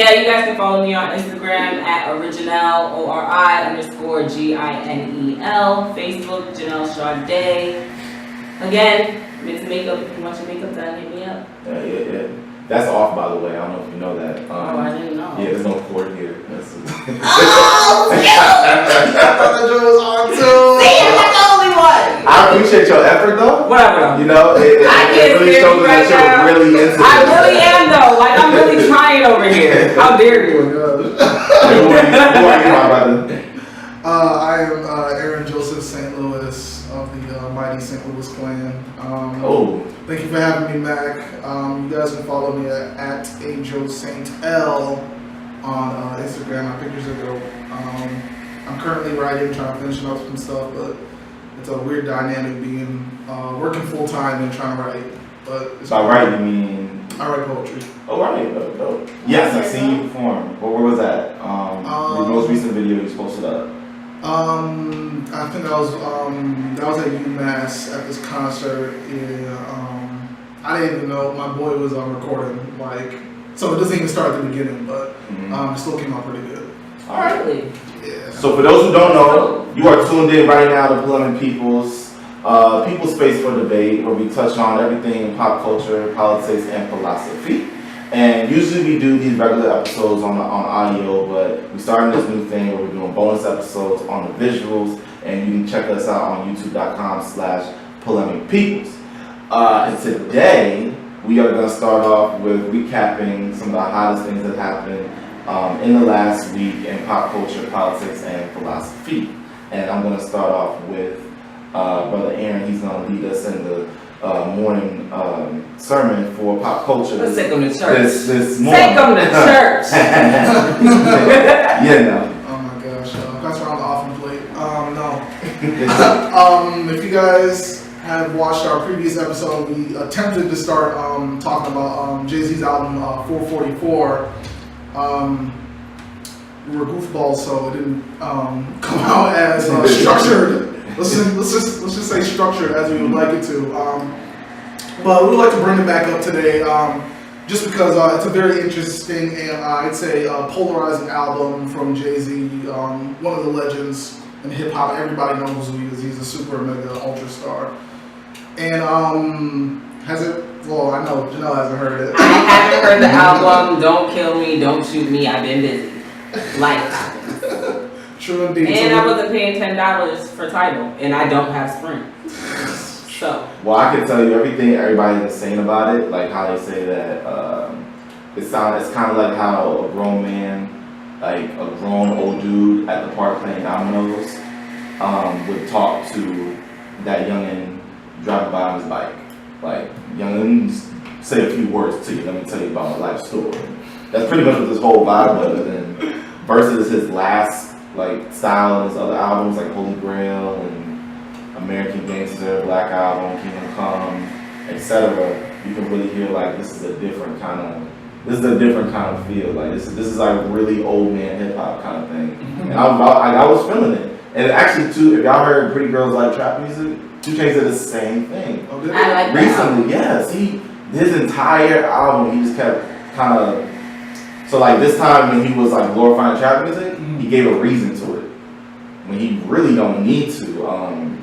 Yeah, you guys can follow me on Instagram at original, ORI_GINEL. Facebook, Janelle Sade. Again, Miss Makeup, if you want your makeup done, hit me up. Yeah. That's off, by the way. I don't know if you know that. I didn't know. Yeah, there's no cord here. Oh, yeah! I thought that joke was on too. See, I'm not the only one. I appreciate your effort, though. Whatever. You know, it really shows that you're really into it. I really am, though. Like, I'm really trying over here. How dare you? Who are you, my brother? I am Aaron Joseph St. Louis of the mighty St. Louis clan. Thank you for having me, Mac. You guys can follow me at AjoSaintL on Instagram. My pictures are dope. I'm currently writing, trying to finish up some stuff, but it's a weird dynamic being working full time and trying to write. But it's by writing, you mean? I write poetry. Oh, right. Dope. Yes, I seen you perform. Where was that? Your most recent video you posted up. I think that was at UMass at this concert. I didn't even know my boy was recording, so it doesn't even start at the beginning, but it still came out pretty good. All right. Yeah. So for those who don't know, you are tuned in right now to Polemic People's Space for Debate, where we touch on everything in pop culture, politics, and philosophy. And usually we do these regular episodes on audio, but we started this new thing where we're doing bonus episodes on the visuals, and you can check us out on youtube.com/polemicpeoples. And today we are going to start off with recapping some of the hottest things that happened in the last week in pop culture, politics, and philosophy. And I'm going to start off with Brother Aaron. He's going to lead us in the morning sermon for pop culture. Let's take them to church. This morning. Take them to church. Yeah, no. Oh my gosh, that's around the offering plate. No. If you guys have watched our previous episode, we attempted to start talking about Jay-Z's album 444. We were goofballs, so it didn't come out as structured. Let's just say structured as we would like it to. But we would like to bring it back up today, just because it's a very interesting and I'd say polarizing album from Jay-Z, one of the legends in hip hop. Everybody knows who he is. He's a super mega ultra star. And has it? Well, I know Janelle hasn't heard it. I haven't heard the album. Don't kill me. Don't shoot me. I've been busy. Life happens. True indeed. And I wasn't paying $10 for Tidal, and I don't have Sprint. So. Well, I can tell you everything everybody is saying about it, like how they say that it's kind of like how a grown man, like a grown old dude at the park playing dominoes, would talk to that youngin driving by on his bike. Like, youngin, say a few words to you. Let me tell you about my life story. That's pretty much what this whole vibe was. And versus his last style in his other albums like Holy Grail and American Gangster, Black Album, Kingdom Come, etc. You can really hear this is a different kind of feel. Like this is like really old man hip hop kind of thing. And I was feeling it. And actually too, if y'all heard Pretty Girls Like Trap Music, 2 Chainz did the same thing. I like recently. Yes, his entire album he just kept kind of. So this time when he was glorifying trap music, he gave a reason to it. When he really don't need to,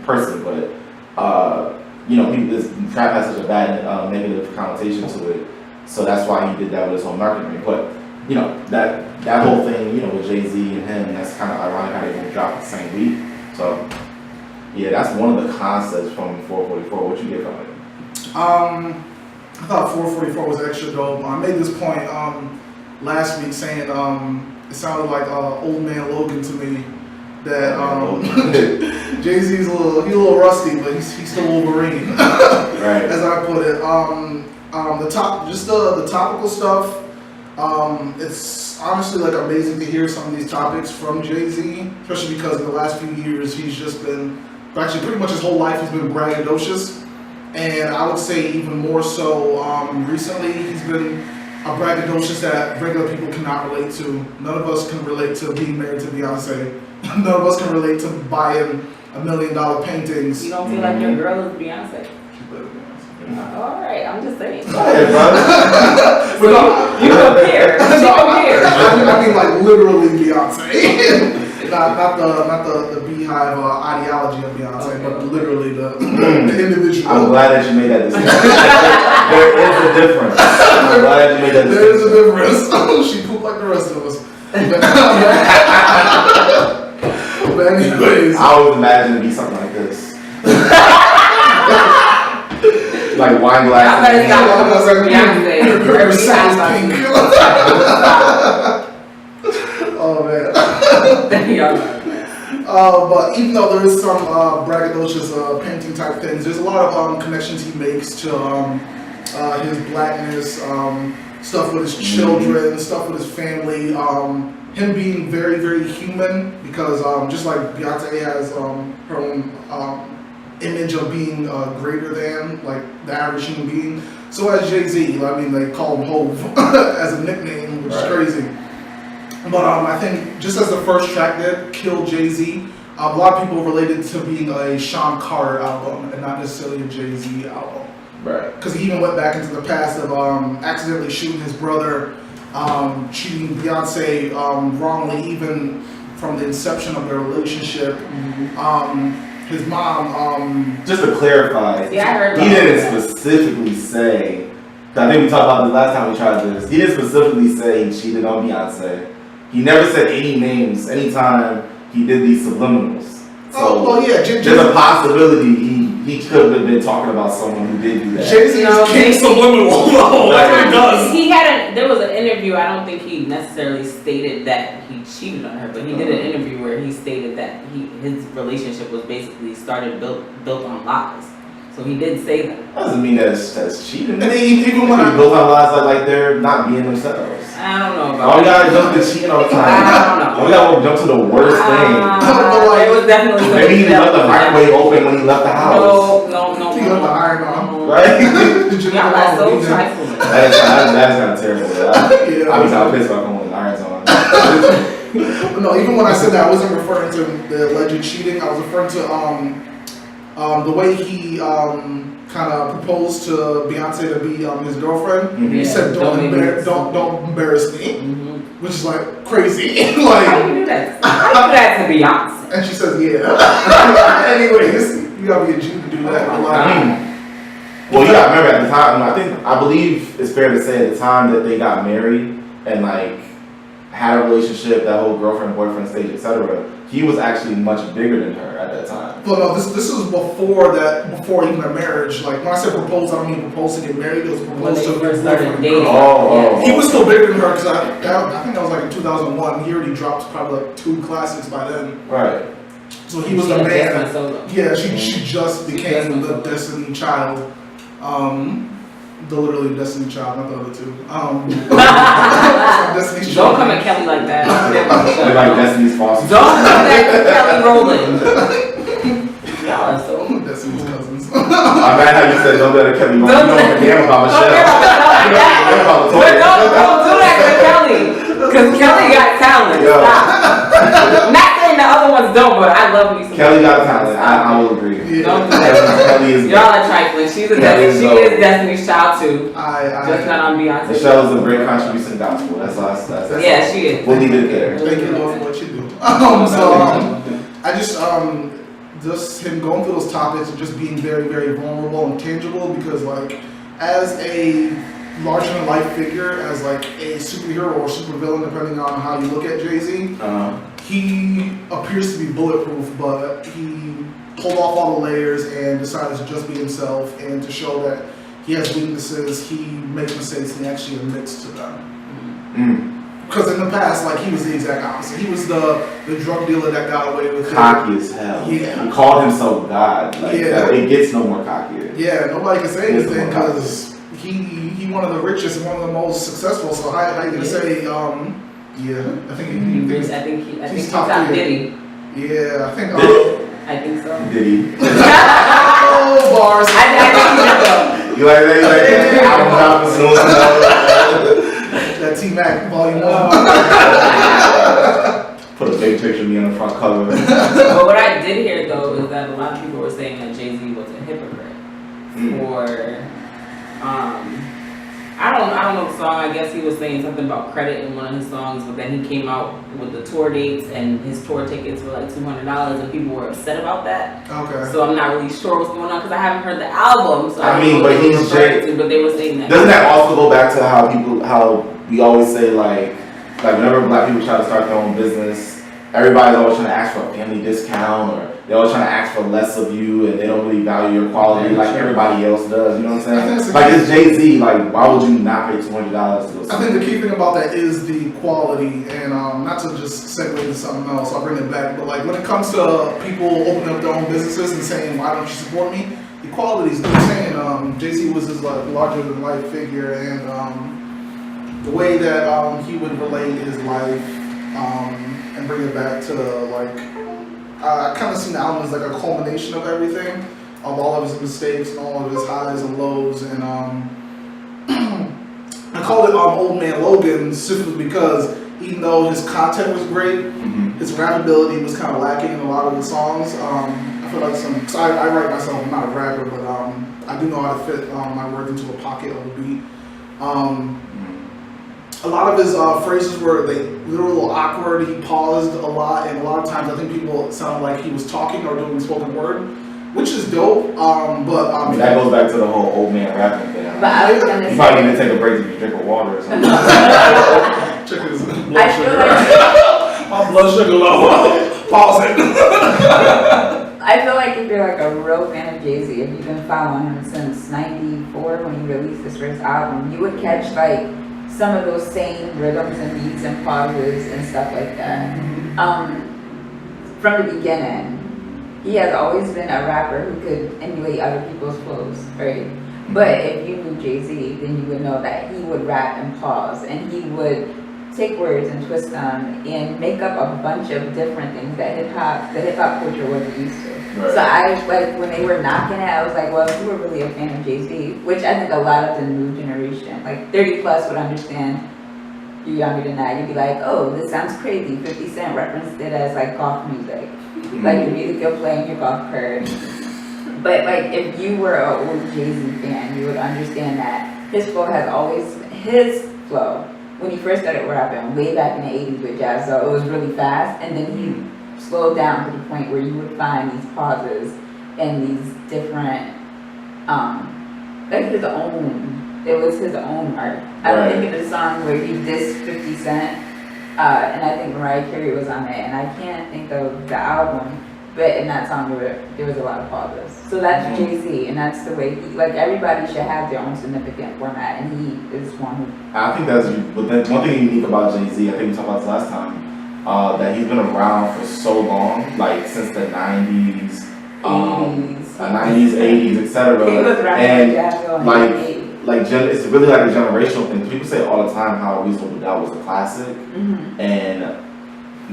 person, but this trap has such a bad negative connotation to it. So that's why he did that with his whole marketing. But that whole thing, with Jay-Z and him, that's kind of ironic how they both dropped the same week. So yeah, that's one of the concepts from 444. What you get from it? I thought 444 was extra dope. I made this point last week saying it sounded like old man Logan to me. That Jay-Z's a little rusty, but he's still Wolverine, right? As I put it. The topical stuff. It's honestly amazing to hear some of these topics from Jay-Z, especially because in the last few years he's just been, actually pretty much his whole life he's been braggadocious, and I would say even more so recently he's been a braggadocious that regular people cannot relate to. None of us can relate to being married to Beyonce. None of us can relate to buying $1 million paintings. You don't feel like your girl is Beyonce? She played with Beyonce. All right, I'm just saying. Go ahead, brother. But no, You compare. She compares. I mean like literally Beyonce. not the beehive ideology of Beyonce, Okay. but literally the individual. I'm glad that you made that decision. There is a difference. I'm glad that you made that decision. There is a difference. She pooped like the rest of us. But anyways, I always imagine it'd be something like this. Like wine I glasses. better stop looking for Beyonce. her Every sack time is I pink. see Oh man. her. But even though there is some braggadocious painting type things, there's a lot of connections he makes to his blackness, stuff with his children, stuff with his family, him being very, very human, because just like Beyonce has her own image of being greater than like the average human being, so has Jay-Z. I mean, they call him Hov as a nickname, which is crazy. But I think just as the first track did, Kill Jay-Z, a lot of people related to being a Sean Carter album and not necessarily a Jay-Z album. Right. Because he even went back into the past of accidentally shooting his brother, cheating Beyonce wrongly, even from the inception of their relationship. His mom. Just to clarify, Yeah, I heard he about didn't that. specifically say. I think we talked about this last time we tried this. He didn't specifically say he cheated on Beyonce. He never said any names anytime he did these subliminals. So well, yeah, there's a possibility he could have been talking about someone who did do that. Jay-Z is king subliminal. That's what he does. He there was an interview, I don't think he necessarily stated that he cheated on her, but he did an interview where he stated that his relationship was basically built on lies. So he did say that. Doesn't mean that's cheating. And even when People build on lies like they're not being themselves. I don't know about All we that. gotta jump to cheating all the time. I don't know. We gotta jump to the worst thing. It was definitely Maybe he left the microwave open when he left the house. No. he got the iron on. Right? Y'all are so trifling. That is kind of terrible. Yeah. I be kind of pissed about when the iron's on. No, even when I said that, I wasn't referring to the alleged cheating. I was referring to the way he kind of proposed to Beyonce to be his girlfriend. Mm-hmm. He said, "Don't embarrass me," which is like crazy. Like, How do you do that? How do you do that to Beyonce? and she says, "Yeah." Anyways, you gotta be a Jew to do that. Well, you gotta remember at the time, I believe it's fair to say at the time that they got married and like had a relationship, that whole girlfriend, boyfriend stage, etc. He was actually much bigger than her at that time. Well, no, this was before even a marriage. Like when I said propose, I don't mean propose to get married. It was When propose they to first get started boyfriend. dating. Oh. He was still bigger than her because I think that was like in 2001. He already dropped probably like 2 classics by then. Right. So he was She the had just man. went solo. Yeah, she just became went the solo. Destiny Child. The literally Destiny Child, not the other two. Destiny's Don't Child. come at Kelly like that. They're like Destiny's Foster. Don't come at Kelly Rowland. Y'all are so. Destiny's cousins. I'm mad how you said don't let Kelly go. You Don't- don't give a damn about Don't Michelle. care about Michelle like that. But don't do that to Kelly. Because Kelly got talent. Yo. Stop. Not saying the other ones don't, but I love me some Kelly got talent. I will agree. Yeah. Don't do that. Kelly is. Y'all are trifling. She is Destiny's Child too. Just not on Beyonce. Michelle is a great contribution to gospel. That's Yeah, she is. We'll leave it there. Thank you, Lord, for what you do. I just him going through those topics and just being very, very vulnerable and tangible, because like as a larger than life figure, as like a superhero or supervillain, depending on how you look at Jay-Z, he appears to be bulletproof, but he pulled off all the layers and decided to just be himself and to show that he has weaknesses, he makes mistakes, and he actually admits to them. Because in the past, like, he was the exact opposite. He was the drug dealer that got away with it. Cocky as hell. Yeah. He called himself God. Like, Yeah. It gets no more cockier. Yeah, nobody can say Yes, anything the more because he one of the richest and one of the most successful. So how you gonna say yeah? I think I think he's he's top top tier. Diddy. yeah. I think I think so. Did he? oh bars. I think so. You like that? You like that? I'm dropping soon. That T-Mac Volume 1. Put a big picture of me on the front cover. But what I did hear though is that a lot of people were saying that Jay-Z was a hypocrite for I don't know the song. I guess he was saying something about credit in one of his songs, but then he came out with the tour dates and his tour tickets were like $200, and people were upset about that. Okay. So I'm not really sure what's going on because I haven't heard the album. So I don't mean, know but what they he's were referring Jay. to, but they were saying that. Doesn't that also go back to how we always say like whenever black people try to start their own business, everybody's always trying to ask for a family discount, or they're always trying to ask for less of you, and they don't really value your quality like everybody else does. You know what I'm saying? Like it's Jay-Z. Like why would you not pay $200 to go? I think the key thing about that is the quality, and not to just segue into something else, I'll bring it back, but like when it comes to people opening up their own businesses and saying, why don't you support me? The quality is good. Saying Jay-Z was his like larger than life figure, and the way that he would relate his life and bring it back to like, I kind of see the album as like a culmination of everything, of all of his mistakes and all of his highs and lows, and I called it Old Man Logan simply because even though his content was great, his rap ability was kind of lacking in a lot of the songs. I feel like cause I write myself, I'm not a rapper, but I do know how to fit my words into a pocket of a beat. A lot of his phrases were they were a little awkward. He paused a lot, and a lot of times I think people it sounded like he was talking or doing spoken word, which is dope. But I mean, that goes back to the whole old man rapping thing. But I was gonna you probably need to take a break if you drink water or something. check his blood I feel sugar. like My blood sugar low. Pause it. I feel like if you're like a real fan of Jay-Z, if you've been following him since '94 when he released his first album, you would catch like some of those same rhythms and beats and pauses and stuff like that. From the beginning, he has always been a rapper who could emulate other people's flows, right? But if you knew Jay-Z, then you would know that he would rap and pause, and he would take words and twist them and make up a bunch of different things that the hip hop culture wasn't used to. Right. So I like when they were knocking it, I was like, well, if you were really a fan of Jay-Z, which I think a lot of the new generation, like 30 plus would understand. You're younger than that, you'd be like, oh, this sounds crazy. 50 Cent referenced it as like golf music, like the music you'll play in your golf cart. But like if you were an old Jay-Z fan, you would understand that his flow has always, his flow, when he first started rapping way back in the 80s with Jazz, so it was really fast, and then he slowed down to the point where you would find these pauses and these different, like his own, it was his own art. I don't think of the song where he dissed 50 Cent, and I think Mariah Carey was on it, and I can't think of the album, but in that song there was a lot of pauses. So that's Jay-Z, and that's the way he, like everybody should have their own significant format, and he is one who. I think that's, but then one thing unique about Jay-Z, I think we talked about this last time, that he's been around for so long, like since the 90s, 80s, etc. He was rapping Jazz in the 80s. It's really like a generational thing. People say all the time how Reasonable Doubt was a classic,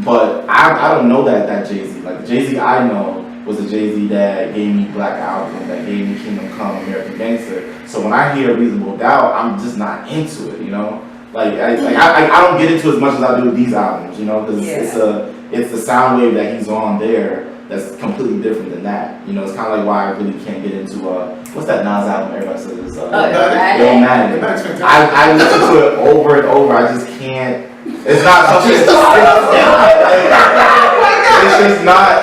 but I don't know that Jay-Z. Like the Jay-Z I know was the Jay-Z that gave me Black Album, that gave me Kingdom Come, American Gangster. So when I hear Reasonable Doubt, I'm just not into it, you know. Like I don't get into as much as I do with these albums, you know, because it's the sound wave that he's on there that's completely different than that. You know, it's kind of like why I really can't get into what's that Nas album everybody says is Illmatic. I listen to it over and over. I just can't. It's not.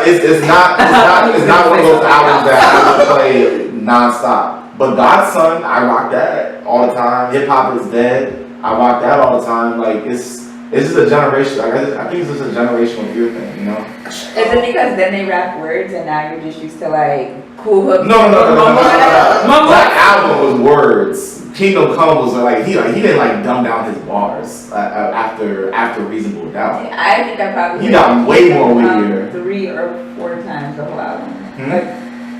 It's not one of those albums that I would play nonstop. But God's Son, I rock that all the time. Hip Hop Is Dead, I rock that all the time. Like it's just a generation. Like I think it's just a generational ear thing, you know. Is it because then they rap words and now you're just used to like cool hooks? No. That album was words. Kingdom Come was like he didn't like dumb down his bars after Reasonable Doubt. I think I probably he got way more weird. 3 or 4 times the whole album. Like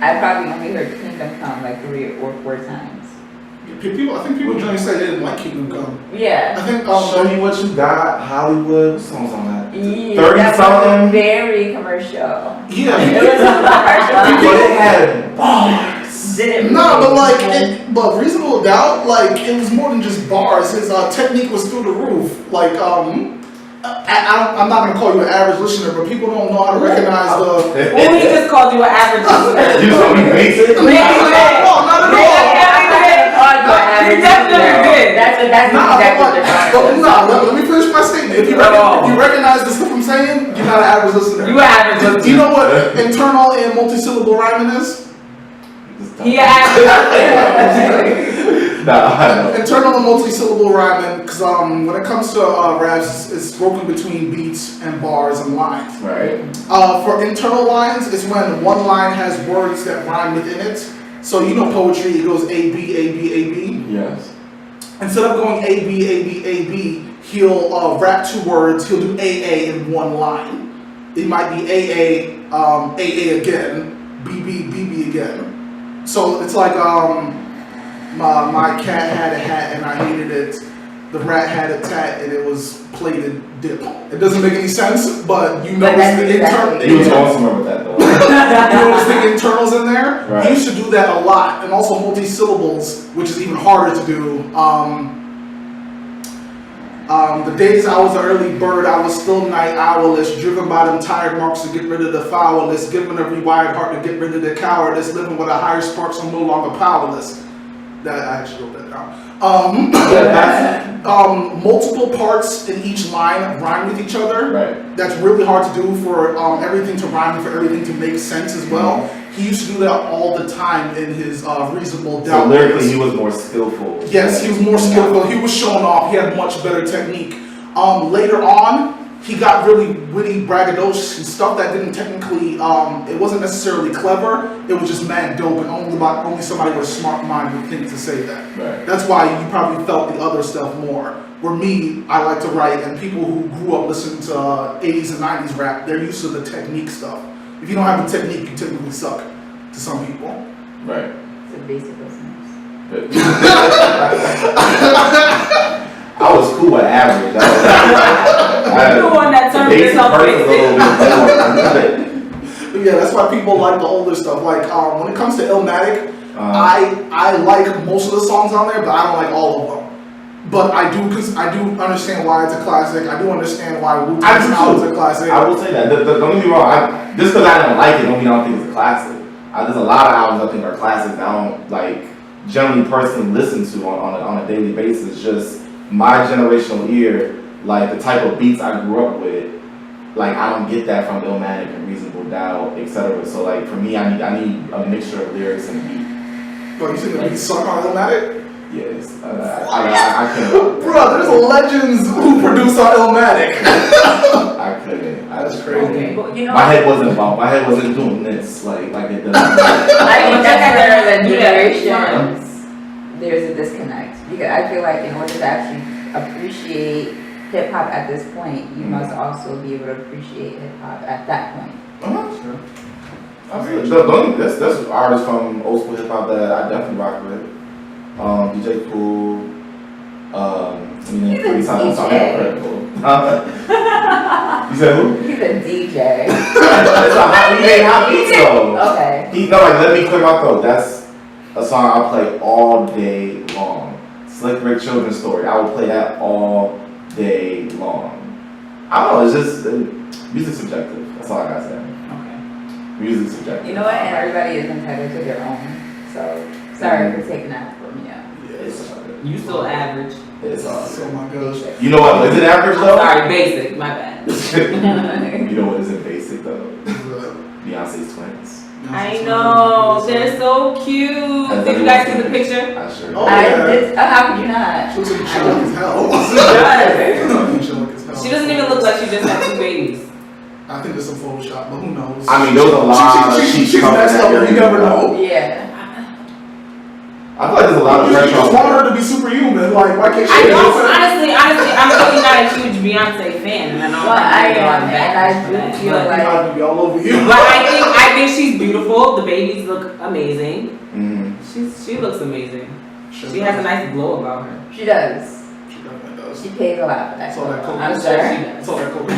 I probably only heard Kingdom Come like 3 or 4 times. I think people generally say they didn't like Kingdom Come. Yeah. I think Show Me What You Got, Hollywood, what songs on that? Yeah, 30 that something. was very commercial. Yeah. It was commercial. But it had bars. But Reasonable Doubt, like it was more than just bars. His technique was through the roof. Like I'm not gonna call you an average listener, but people don't know how to recognize the. Well, he just called you an average listener. You told me basic. No, not He definitely did. That's Nah, exactly what but, they're let me finish my statement. If you recognize the stuff I'm saying, you're not an average listener. You average listener. Do you know what internal and multisyllable rhyming is? He average. Internal and multi-syllable rhyming, because when it comes to raps, it's broken between beats and bars and lines. Right. For internal lines, it's when one line has words that rhyme within it. So you know poetry, it goes A, B, A, B, A, B. Yes. Instead of going A, B, A, B, A, B, he'll rap two words, he'll do A, A in one line. It might be A, A again, B, B, B, B again. So it's like, my cat had a hat and I hated it. The rat had a tat and it was plated dip. It doesn't make any sense, but you know it's the internal. He was going somewhere with that though. You notice the internals in there? Right. He used to do that a lot. And also multi-syllables, which is even harder to do. The days I was an early bird, I was still night owless, driven by them tired marks to get rid of the foulness, given a rewired heart to get rid of the cowardice, living with a higher spark so I'm no longer powerless. That I actually wrote that down. Multiple parts in each line rhyme with each other. Right. That's really hard to do for everything to rhyme, for everything to make sense as well. He used to do that all the time in his Reasonable Doubt. So lyrically, he was more skillful. Yes, he was more skillful. He was showing off. He had much better technique. Later on, he got really witty, braggadocious and stuff that didn't technically, it wasn't necessarily clever. It was just mad dope, and only somebody with a smart mind would think to say that. Right. That's why you probably felt the other stuff more. Where me, I like to write, and people who grew up listening to 80s and 90s rap, they're used to the technique stuff. If you don't have the technique, you technically suck to some people. Right. It's a basic listeners. I was cool at average. You the one that turned yourself basic. Yeah, that's why people like the older stuff. Like when it comes to Illmatic, I like most of the songs on there, but I don't like all of them. But I do, because I do understand why it's a classic. I do understand why Wu-Tang's album is a classic. I will say that. Don't get me wrong. Just because I don't like it, don't mean I don't think it's a classic. There's a lot of albums I think are classics that I don't like generally personally listen to on a daily basis. Just my generational ear, like the type of beats I grew up with, like I don't get that from Illmatic and Reasonable Doubt, etc. So like for me, I need a mixture of lyrics and beat. Bro, you think the beats suck on Illmatic? Yes, I couldn't. Bro, there's legends who produce on Illmatic. I couldn't. That's crazy. Okay, but you know, My head wasn't doing this like it does. I think that's where the generations, there's a disconnect. Because I feel like in order to actually appreciate hip hop at this point, you must also be able to appreciate hip hop at that point. Sure. That's artists from old school hip hop that I definitely rock with. DJ Cool. He's a DJ. You said who? He's a DJ. He made hot beats though. Okay. Let me clear my throat. That's a song I'll play all day long. Slick Rick Children's Story. I will play that all day long. I don't know, it's just music's subjective. That's all I gotta say. Okay. Music's subjective. You know what? And everybody is entitled to their own. So sorry for taking that from you. You still average. It's awesome. Oh my gosh. You know what? Is it average though? Sorry, basic. My bad. You know what isn't basic though? Beyonce's twins. I know, they're so cute. Did you guys see the picture? I sure. Oh, yeah. How could you not? She looks like she as hell. She look as hell. She doesn't even look like she just had 2 babies. I think there's some Photoshop, but who knows? I mean, there was a lot. She's next level. You never know. Yeah. I feel like there's a lot of You pressure just on want her. her to be superhuman. Like, why can't she? I know, honestly, I'm really not a huge Beyonce fan, and I know Well, I I'm am, and I do feel but, like. I'm gonna be all over you. but I think she's beautiful. The babies look amazing. Mm-hmm. She looks amazing. She has a nice glow about her. She does. She definitely does. She pays a lot for that. It's all that coke. I'm I'm sure sure. she does. It's all that coke. You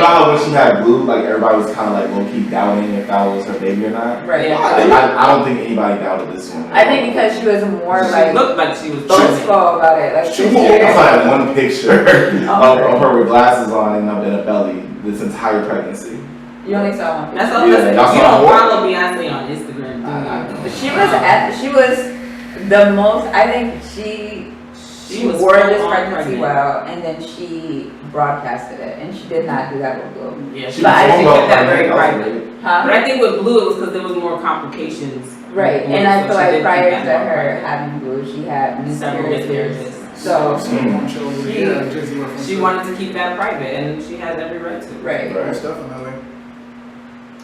know how when she had Blue, like everybody was kind of like low key doubting if that was her baby or not. Right. Yeah. I don't think anybody doubted this one. I think because she was more She like looked like she was boastful about it. Like She this won't. year. I saw that one picture of her with glasses on and a belly this entire pregnancy. You only saw one. That's all. Yeah, You that's don't all. follow Beyonce on Instagram, do you? She was the most. I think she was wore this full-on pregnancy pregnant. well, and then she broadcasted it, and she did not do that with Blue. Yeah, She but I was think well kept that very pregnant, that was private. great. Huh? But I think with Blue, it was because there was more complications. Right, with and Blue, I so feel she like did prior keep to that more her private. having Blue, she had Several miscarriages. miscarriages. So She wanted to keep that private, and she has every right to. right. Most definitely.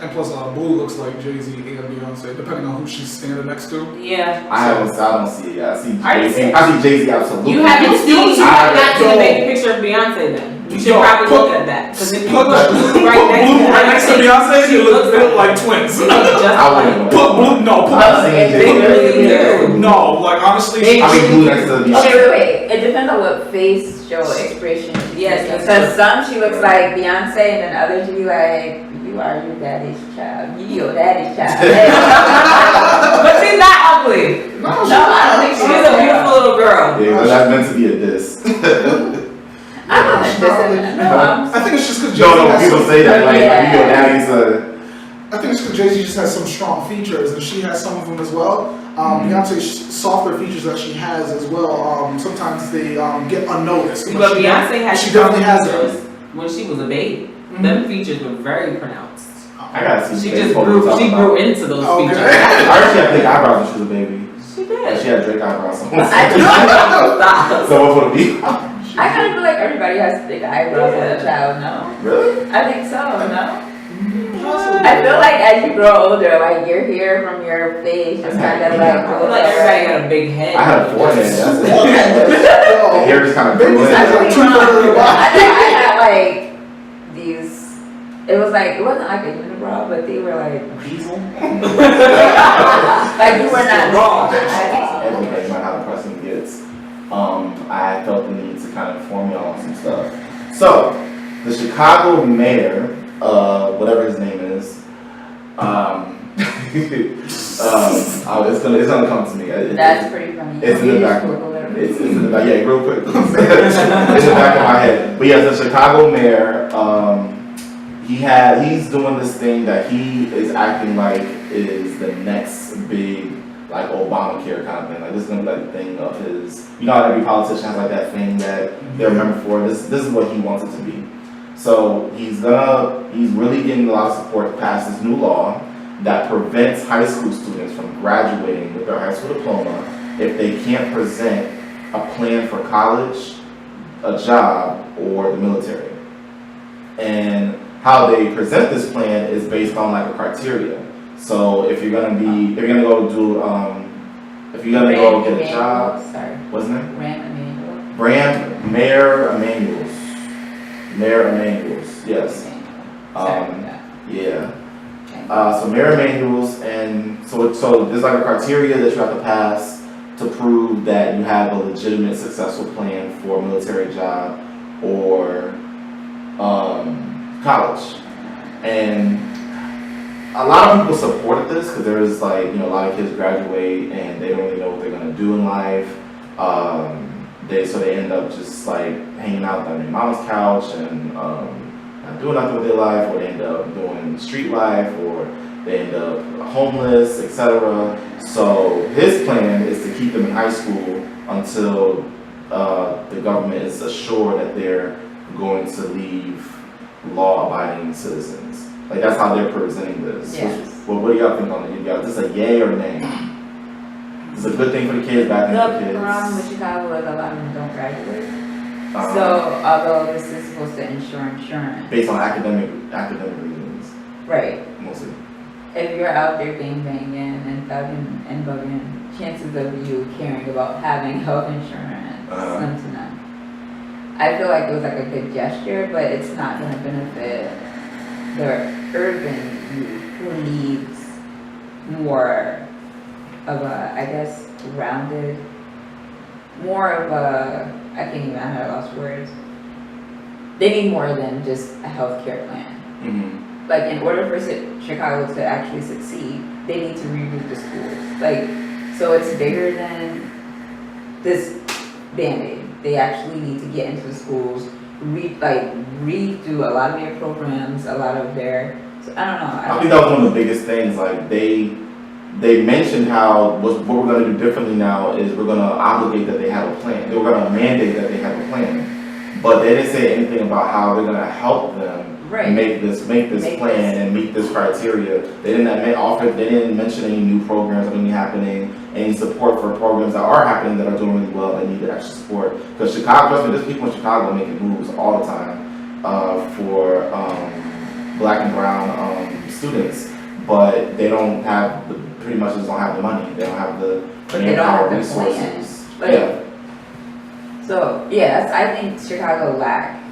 And plus, Blue looks like Jay-Z and Beyonce, depending on who she's standing next to. Yeah. I don't see it yet. I see Are you Jay-Z. I see Jay-Z absolutely. You haven't seen. You have not seen Yo. the baby picture of Beyonce then. You should Yo, probably put- look at that. Because if you Put put Blue right next to Blue right next to Beyonce, she they looks look like twins. She looks just I like. wouldn't. Put Blue, no, put I've seen They Jay-Z. really do. no, like honestly, They- I mean, Blue next to Beyonce. Okay, wait. It depends on what face show expression. Yes, that's Because some she looks like Beyonce, and then others she be like, "You are your daddy's child. You your daddy's child." But she's not ugly. no, No, I don't think She's she is a beautiful little girl. Yeah, but that's meant to be a diss. I'm not dissing. No, I'm. I think it's just because No, people say that like Yeah. your daddy's I think it's because Jay-Z just has some strong features, and she has some of them as well. Beyonce's softer features that she has as well. Sometimes they get unnoticed. But Beyonce had she definitely has features them. when she was a baby. Mhm. Them features were very pronounced. I gotta see. She Drake just what we're grew. talking She about. grew into those Okay. features. I heard she had thick eyebrows when she was a baby. She Yeah, did. she had Drake eyebrows. Stop. So what would it be? I kind of feel like everybody has thick eyebrows as a child. No, Really? I think so. No. I feel like as you grow older, like your hair from your face just kind of like I feel like everybody got a big head. I had a forehead. That's it. Yo, The hair just kind of grew Baby's in. actually too far to the bottom. I think I had like these. It was like it wasn't like a unibrow, but they were like like you were not Raw. Everybody might have a person gets. I felt the need to kind of inform y'all on some stuff. So, the Chicago mayor, whatever his name is, it's gonna come to me. That's pretty funny. It's in the You back. just Google it. It's in the back. Yeah, real quick. It's in the back of my head. But yeah, the Chicago mayor, he's doing this thing that he is acting like is the next big like Obamacare kind of thing. Like this is gonna be like the thing of his. You know how every politician has like that thing that they're remembered for. This is what he wants it to be. So he's really getting a lot of support to pass this new law that prevents high school students from graduating with their high school diploma if they can't present a plan for college, a job, or the military. And how they present this plan is based on like a criteria. So if you're gonna go get a job, Sorry. what's his name? Mayor Mayor Emanuel's, yes. Sorry about that. Yeah. Okay. So Mayor Emanuel's, and so there's like a criteria that you have to pass to prove that you have a legitimate, successful plan for a military job or college. And a lot of people supported this because there's like, a lot of kids graduate and they don't really know what they're gonna do in life. They end up just like hanging out on their mom's couch and not doing nothing with their life, or they end up doing street life, or they end up homeless, etc. So his plan is to keep them in high school until the government is assured that they're going to leave law-abiding citizens. Like that's how they're presenting this. Yes. Well, what do y'all think on it? Is this a yay or nay? It's a good thing for the kids, bad thing for the The kids. problem with Chicago is a lot of them don't graduate. Um, So although this is supposed to ensure insurance, based on academic reasons, right? mostly. If you're out there gangbanging and thugging and bugging, chances of you caring about having health insurance slim to none. I feel like it was like a good gesture, but it's not going to benefit the urban youth who needs more of a, I guess, rounded, more of a, I can't even, I lost words. They need more than just a healthcare plan. Mm-hmm. Like in order for Chicago to actually succeed, they need to reroute the schools. Like, so it's bigger than this Band-Aid. They actually need to get into the schools, redo a lot of their programs, a lot of their So I don't know. I think that was one of the biggest things. Like they mentioned how what we're going to do differently now is we're going to obligate that they have a plan. They were going to mandate that they have a plan, but they didn't say anything about how they're going to help them make this plan and meet this criteria. They didn't mention any new programs that are going to be happening, any support for programs that are happening that are doing really well that need extra support. Because Chicago, there's people in Chicago making moves all the time for black and brown students, but they don't have pretty much just don't have the money. They don't have the manpower resources. So yes, I think Chicago lacked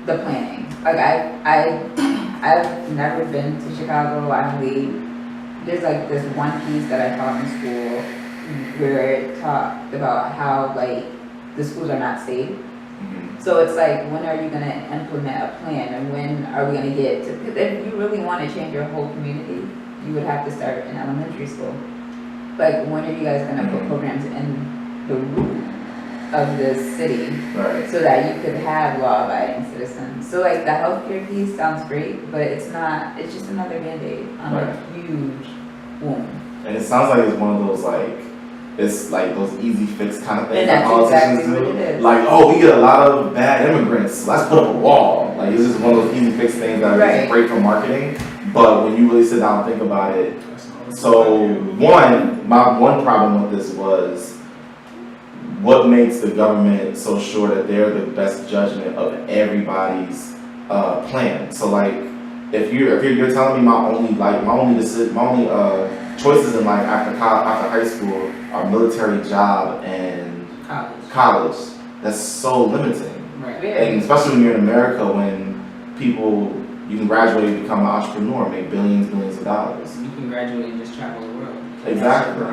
the planning. Like I've never been to Chicago. There's like this one piece that I taught in school where it talked about how like the schools are not safe. So it's like, when are you going to implement a plan, and when are we going to get to, because if you really want to change your whole community, you would have to start in elementary school. Like, when are you guys going to put programs in the root of the city so that you could have law-abiding citizens? So like the healthcare piece sounds great, but it's not, it's just another Band-Aid on a huge wound. And it sounds like it's one of those it's like those easy fix kind of things And that that's politicians exactly what do. it is. Like, oh, we get a lot of bad immigrants, let's put up a wall. Like, it's just one of those easy fix things that are just great for marketing. But when you really sit down and think about it, so my one problem with this was, what makes the government so sure that they're the best judgment of everybody's plan? So like, if you're telling me my only choices in life after high school are military, job, and college, that's so limiting. Right. And especially when you're in America, when you can graduate and become an entrepreneur, make billions of dollars. You can graduate and just travel the world. Exactly.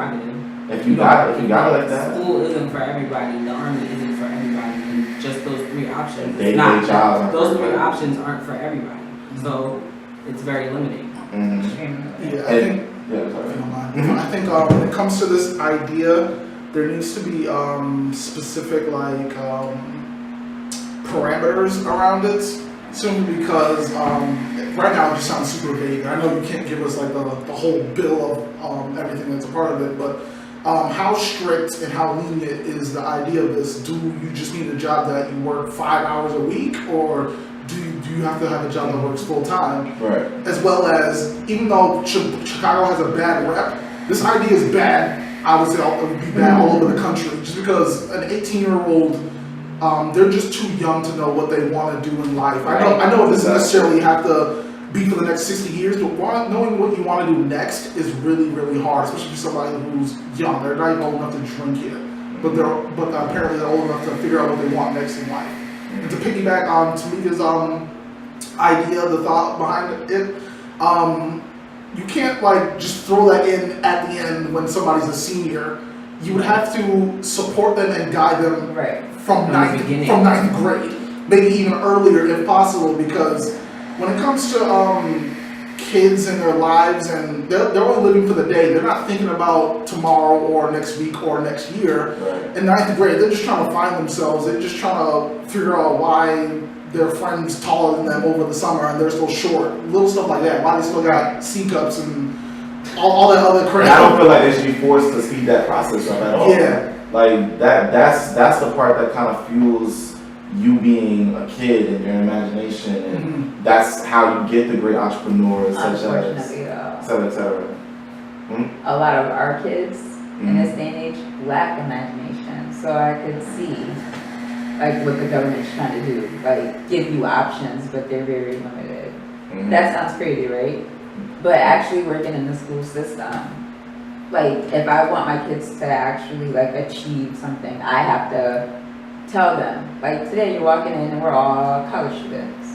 If you got it like that. School isn't for everybody. The army isn't for everybody. And just those three options. Those 3 options aren't for everybody. So it's very limiting. I think when it comes to this idea, there needs to be specific parameters around it. Simply because right now it just sounds super vague. I know you can't give us like the whole bill of everything that's a part of it, but how strict and how lenient is the idea of this? Do you just need a job that you work 5 hours a week, or do you have to have a job that works full time? Right. As well as, even though Chicago has a bad rep, this idea is bad. I would say it would be bad all over the country, just because an 18-year-old, they're just too young to know what they want to do in life. I know it doesn't necessarily have to be for the next 60 years, but knowing what you want to do next is really, really hard, especially for somebody who's young. They're not even old enough to drink yet, but apparently they're old enough to figure out what they want next in life. And to piggyback on Tamika's idea, the thought behind it, you can't just throw that in at the end when somebody's a senior. You would have to support them and guide them from ninth grade, maybe even earlier if possible, because when it comes to kids and their lives, and they're only living for the day, they're not thinking about tomorrow or next week or next year. In ninth grade, they're just trying to find themselves. They're just trying to figure out why their friend's taller than them over the summer and they're still short. Little stuff like that. Why they still got C cups and all that other crap. And I don't feel like they should be forced to speed that process up at all. Yeah. Like that's the part that kind of fuels you being a kid and your imagination, and that's how you get the great entrepreneurs such as et cetera. A lot of our kids in this day and age lack imagination, so I could see what the government's trying to do, give you options, but they're very limited. That sounds crazy, right? But actually working in the school system, if I want my kids to actually achieve something, I have to tell them, today you're walking in and we're all college students.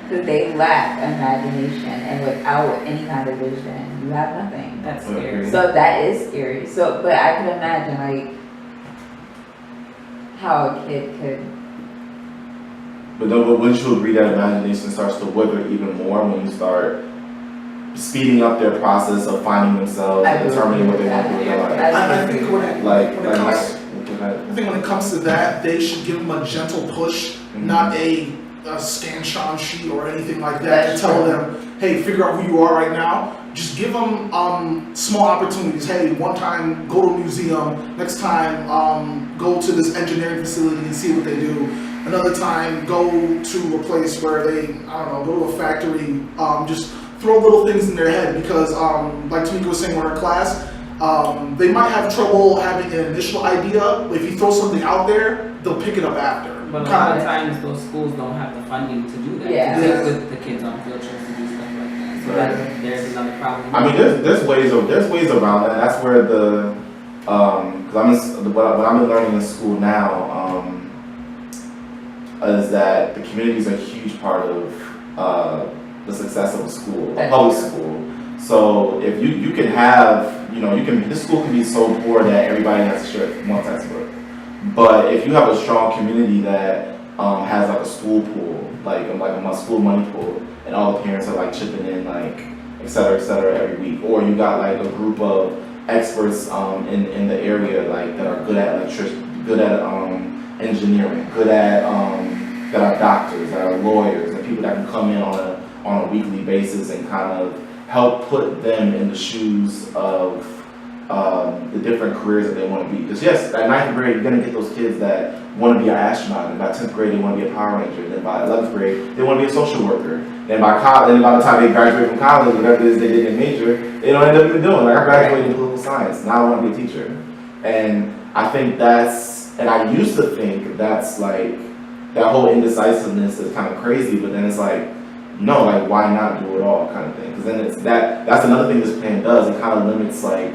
Because they lack imagination, and without any kind of vision, you have nothing. That's scary. So that is scary. So, but I could imagine how a kid could. But wouldn't you agree that imagination starts to wither even more when you start speeding up their process of finding themselves and determining what they want to do in their life? I think when it comes to that, they should give them a gentle push, not a a scan-shon sheet or anything like that to tell them, hey, figure out who you are right now. Just give them small opportunities. Hey, one time go to a museum. Next time go to this engineering facility and see what they do. Another time go to a place where they, I don't know, go to a factory. Just throw little things in their head because, like Tamika was saying in our class, they might have trouble having an initial idea. If you throw something out there, they'll pick it up after. But a lot of times those schools don't have the funding to do that. Yeah. To take the kids on field trips to do stuff like that. So there's another problem. I mean, there's ways around that. That's where the because what I've been learning in school now is that the community is a huge part of the success of a school, a public school. So if you can have, this school can be so poor that everybody has to share one textbook. But if you have a strong community that has like a school pool, like a school money pool, and all the parents are like chipping in, like et cetera, every week, or you got like a group of experts in the area like that are good at electricity, good at engineering, good at that are doctors, that are lawyers, and people that can come in on a weekly basis and kind of help put them in the shoes of the different careers that they want to be. Because yes, at 9th grade, you're going to get those kids that want to be an astronaut, and by 10th grade, they want to be a Power Ranger, and then by 11th grade, they want to be a social worker. Then by the time they graduate from college, whatever it is they did in major, they don't end up even doing. Like, I graduated in political science, now I want to be a teacher. And I think and I used to think that's like, that whole indecisiveness is kind of crazy, but then it's like, no, like, why not do it all kind of thing? Because then that's another thing this plan does. It kind of limits, like,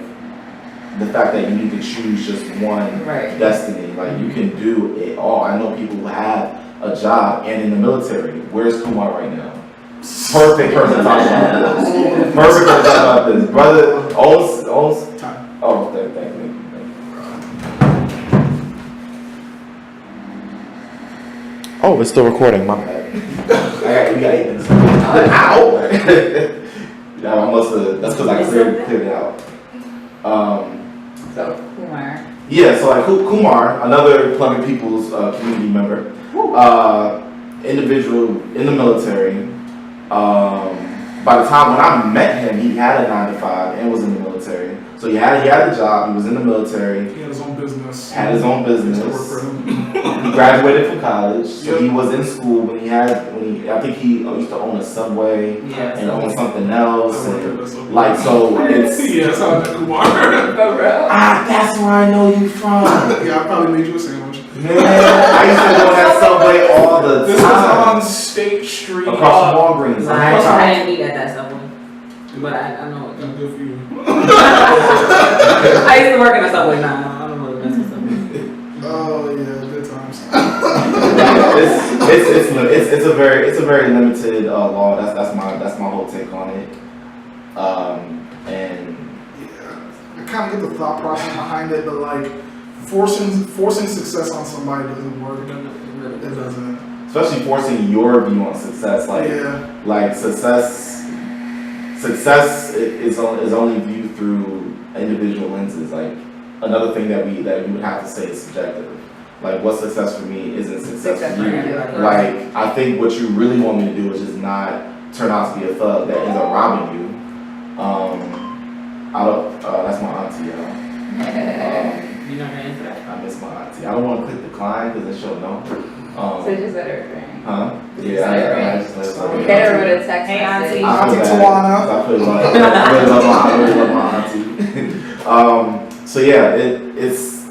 the fact that you need to choose just one destiny. Like, you can do it all. I know people who have a job and in the military. Where's Kumar right now? Perfect person to talk about this. Perfect person to talk about this. Brother, Time. oh, thank you. Oh, it's still recording, my bad. We got 8 minutes. Ow! That's because I cleared it out. So, Kumar. Yeah, so like Kumar, another Plummet People's community member, individual in the military. By the time when I met him, he had a 9-to-5 and was in the military. So he had a job. He was in the military. He had his own business. He graduated from college, so he was in school when I think he used to own a Subway and own something else, and like so it's yeah, that's how I met Kumar. that's where I know you from. Yeah, I probably made you a sandwich. Man, I used to go to that Subway all the time. This was on State Street. Across from Walgreens. I didn't eat at that Subway, but I know. That's good for you. I used to work in a Subway now. I don't know what the best Subway. Oh yeah, good times. It's a very limited law. That's my whole take on it. And yeah, I kind of get the thought process behind it, but like forcing success on somebody doesn't work. It doesn't. Especially forcing your view on success, like success is only viewed through individual lenses. Like another thing that we would have to say is subjective. Like what's success for me isn't success for you. Like I think what you really want me to do is just not turn out to be a thug that ends up robbing you. That's my auntie, y'all. You're not gonna answer that? I miss my auntie. I don't want to click decline because then she'll know. So just let her ring. Huh? Yeah, I just let her ring. Get her with a text Hey, message. Auntie. Auntie Tawana. I really love my auntie. So yeah, it's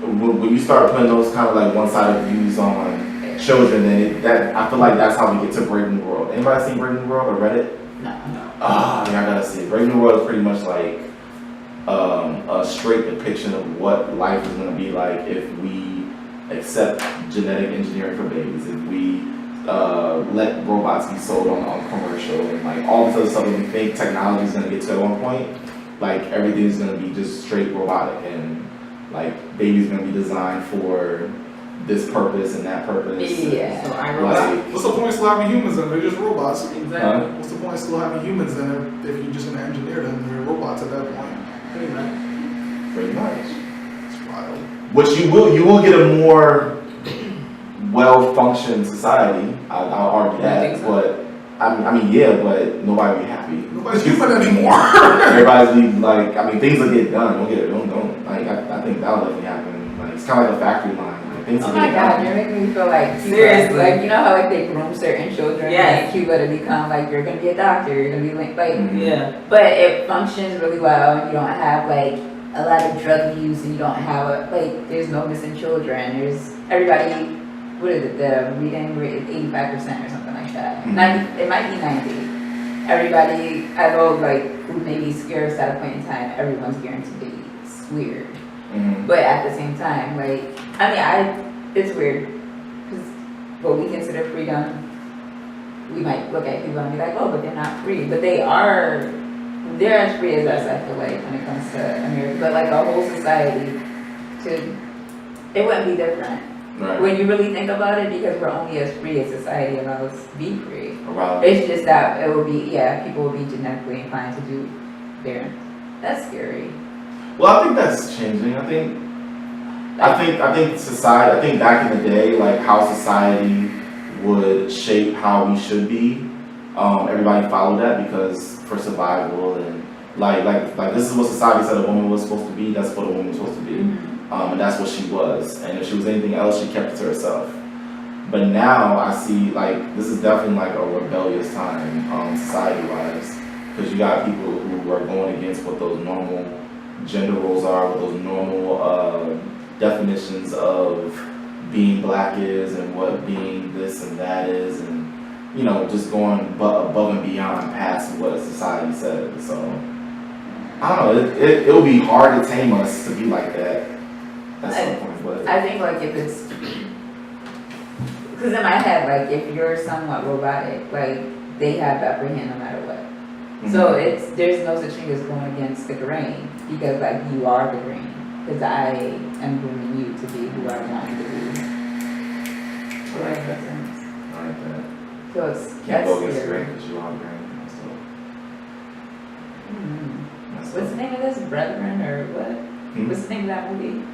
when you start putting those kind of like one-sided views on children, then I feel like that's how we get to Breaking the World. Anybody seen Breaking the World or read it? No. Yeah, I gotta see it. Breaking the World is pretty much like a straight depiction of what life is gonna be like if we accept genetic engineering for babies, if we let robots be sold on commercial, and like all this other stuff that we think technology is gonna get to at one point, like everything's gonna be just straight robotic, and like babies gonna be designed for this purpose and that purpose. Yeah. So I Like, What's the point of still having humans then? They're just robots. Exactly. What's the point of still having humans then if you're just gonna engineer them? They're robots at that point. Pretty much. pretty much. It's wild. Which you will get a more well-functioned society. I'll argue You think that, so? but I mean, yeah, but nobody be happy. Nobody's doing it anymore. Everybody's be like, I mean, things will get done. Don't. Like, I think that'll definitely happen. Like, it's kind of like a factory line. Like, things Oh will my get God, done. you're making me feel like Cuba. Seriously. Like, you know how like they groom certain children Yes. in Cuba to become like, you're gonna be a doctor, you're gonna be like, Yeah. but it functions really well. You don't have like a lot of drug use, and you don't have like, there's no missing children. There's everybody. What is it? The reading rate is 85% or something like that. 90. It might be 90. Everybody, although like food may be scarce at a point in time, everyone's guaranteed to eat. It's weird. But at the same time, like, it's weird, because what we consider freedom, we might look at people and be like, oh, but they're not free. But they're as free as us, I feel like, when it comes to America. But like a whole society, it wouldn't be different. Right. When you really think about it, because we're only as free as society allows us to be free. Around. It's just that it will be, people will be genetically inclined to do their, that's scary. Well, I think that's changing. I think society. I think back in the day, like how society would shape how we should be. Everybody followed that because for survival and like this is what society said a woman was supposed to be. That's what a woman was supposed to be, and that's what she was. And if she was anything else, she kept it to herself. But now I see like this is definitely like a rebellious time, society-wise, because you got people who are going against what those normal gender roles are, what those normal definitions of being black is, and what being this and that is, and just going above and beyond past what society says. So I don't know. It'll be hard to tame us to be like that at some point. But I think like if it's, because in my head, like if you're somewhat robotic, like they have the upper hand no matter what. So there's no such thing as going against the grain, because like you are the grain, because I am grooming you to be who I want you to be. So like that sense. I like that. So it's, Can't that's go against scary. grain because you are grain. So that's What's the name of this? Brethren or what? What's the name of that movie?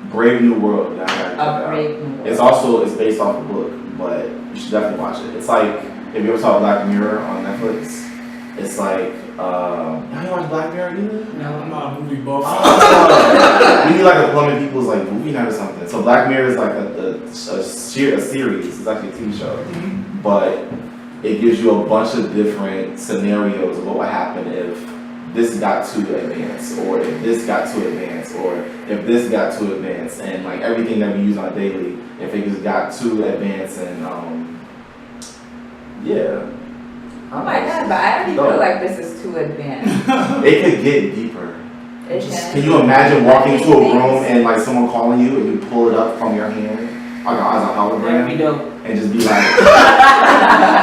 Brave New World. Yeah, I gotta check that out. Brave New World. It's based off a book, but you should definitely watch it. It's like if you ever saw Black Mirror on Netflix. It's like, you watch Black Mirror either? No, I'm not a movie buff. We need like a Plumbing People's like movie night or something. So Black Mirror is like a series. It's actually a TV show, but it gives you a bunch of different scenarios of what would happen if this got too advanced, or if this got too advanced, or if this got too advanced, and like everything that we use on a daily, if it just got too advanced, and yeah. Oh my God, but I already feel like this is too advanced. It could get deeper. It Can you imagine walking into a room and like someone calling you and you pull it up from your hand like as a That'd be hologram dope. and just be like,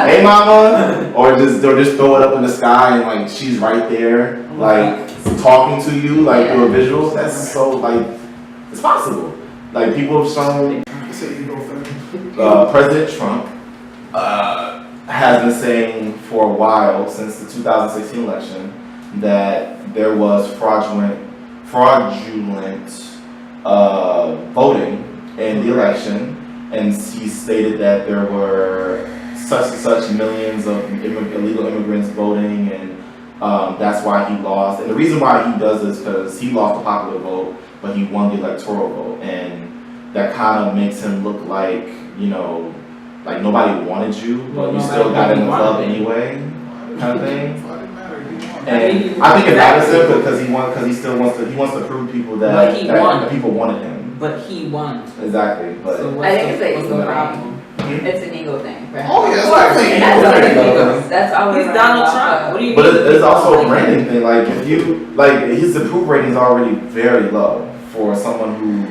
"Hey, mama," or just throw it up in the sky and like she's right there, like talking to you like through a visual. That's so like it's possible. Like people have shown. It's an ego thing. President Trump has been saying for a while, since the 2016 election, that there was fraudulent voting in the election, and he stated that there were such and such millions of illegal immigrants voting, and that's why he lost. And the reason why he does this because he lost the popular vote, but he won the electoral vote, and that kind of makes him look like, like nobody wanted you, but you still got in the club anyway, kind of thing. And I think it matters to him because he wants to prove people that people wanted him. But he won. Exactly, but So I think it's an what's ego the thing. problem? It's an ego thing. Right? Oh yeah, it's definitely. That's always He's Donald Trump. What do you But mean? it's also a branding thing. Like if you his approval rating is already very low for someone who,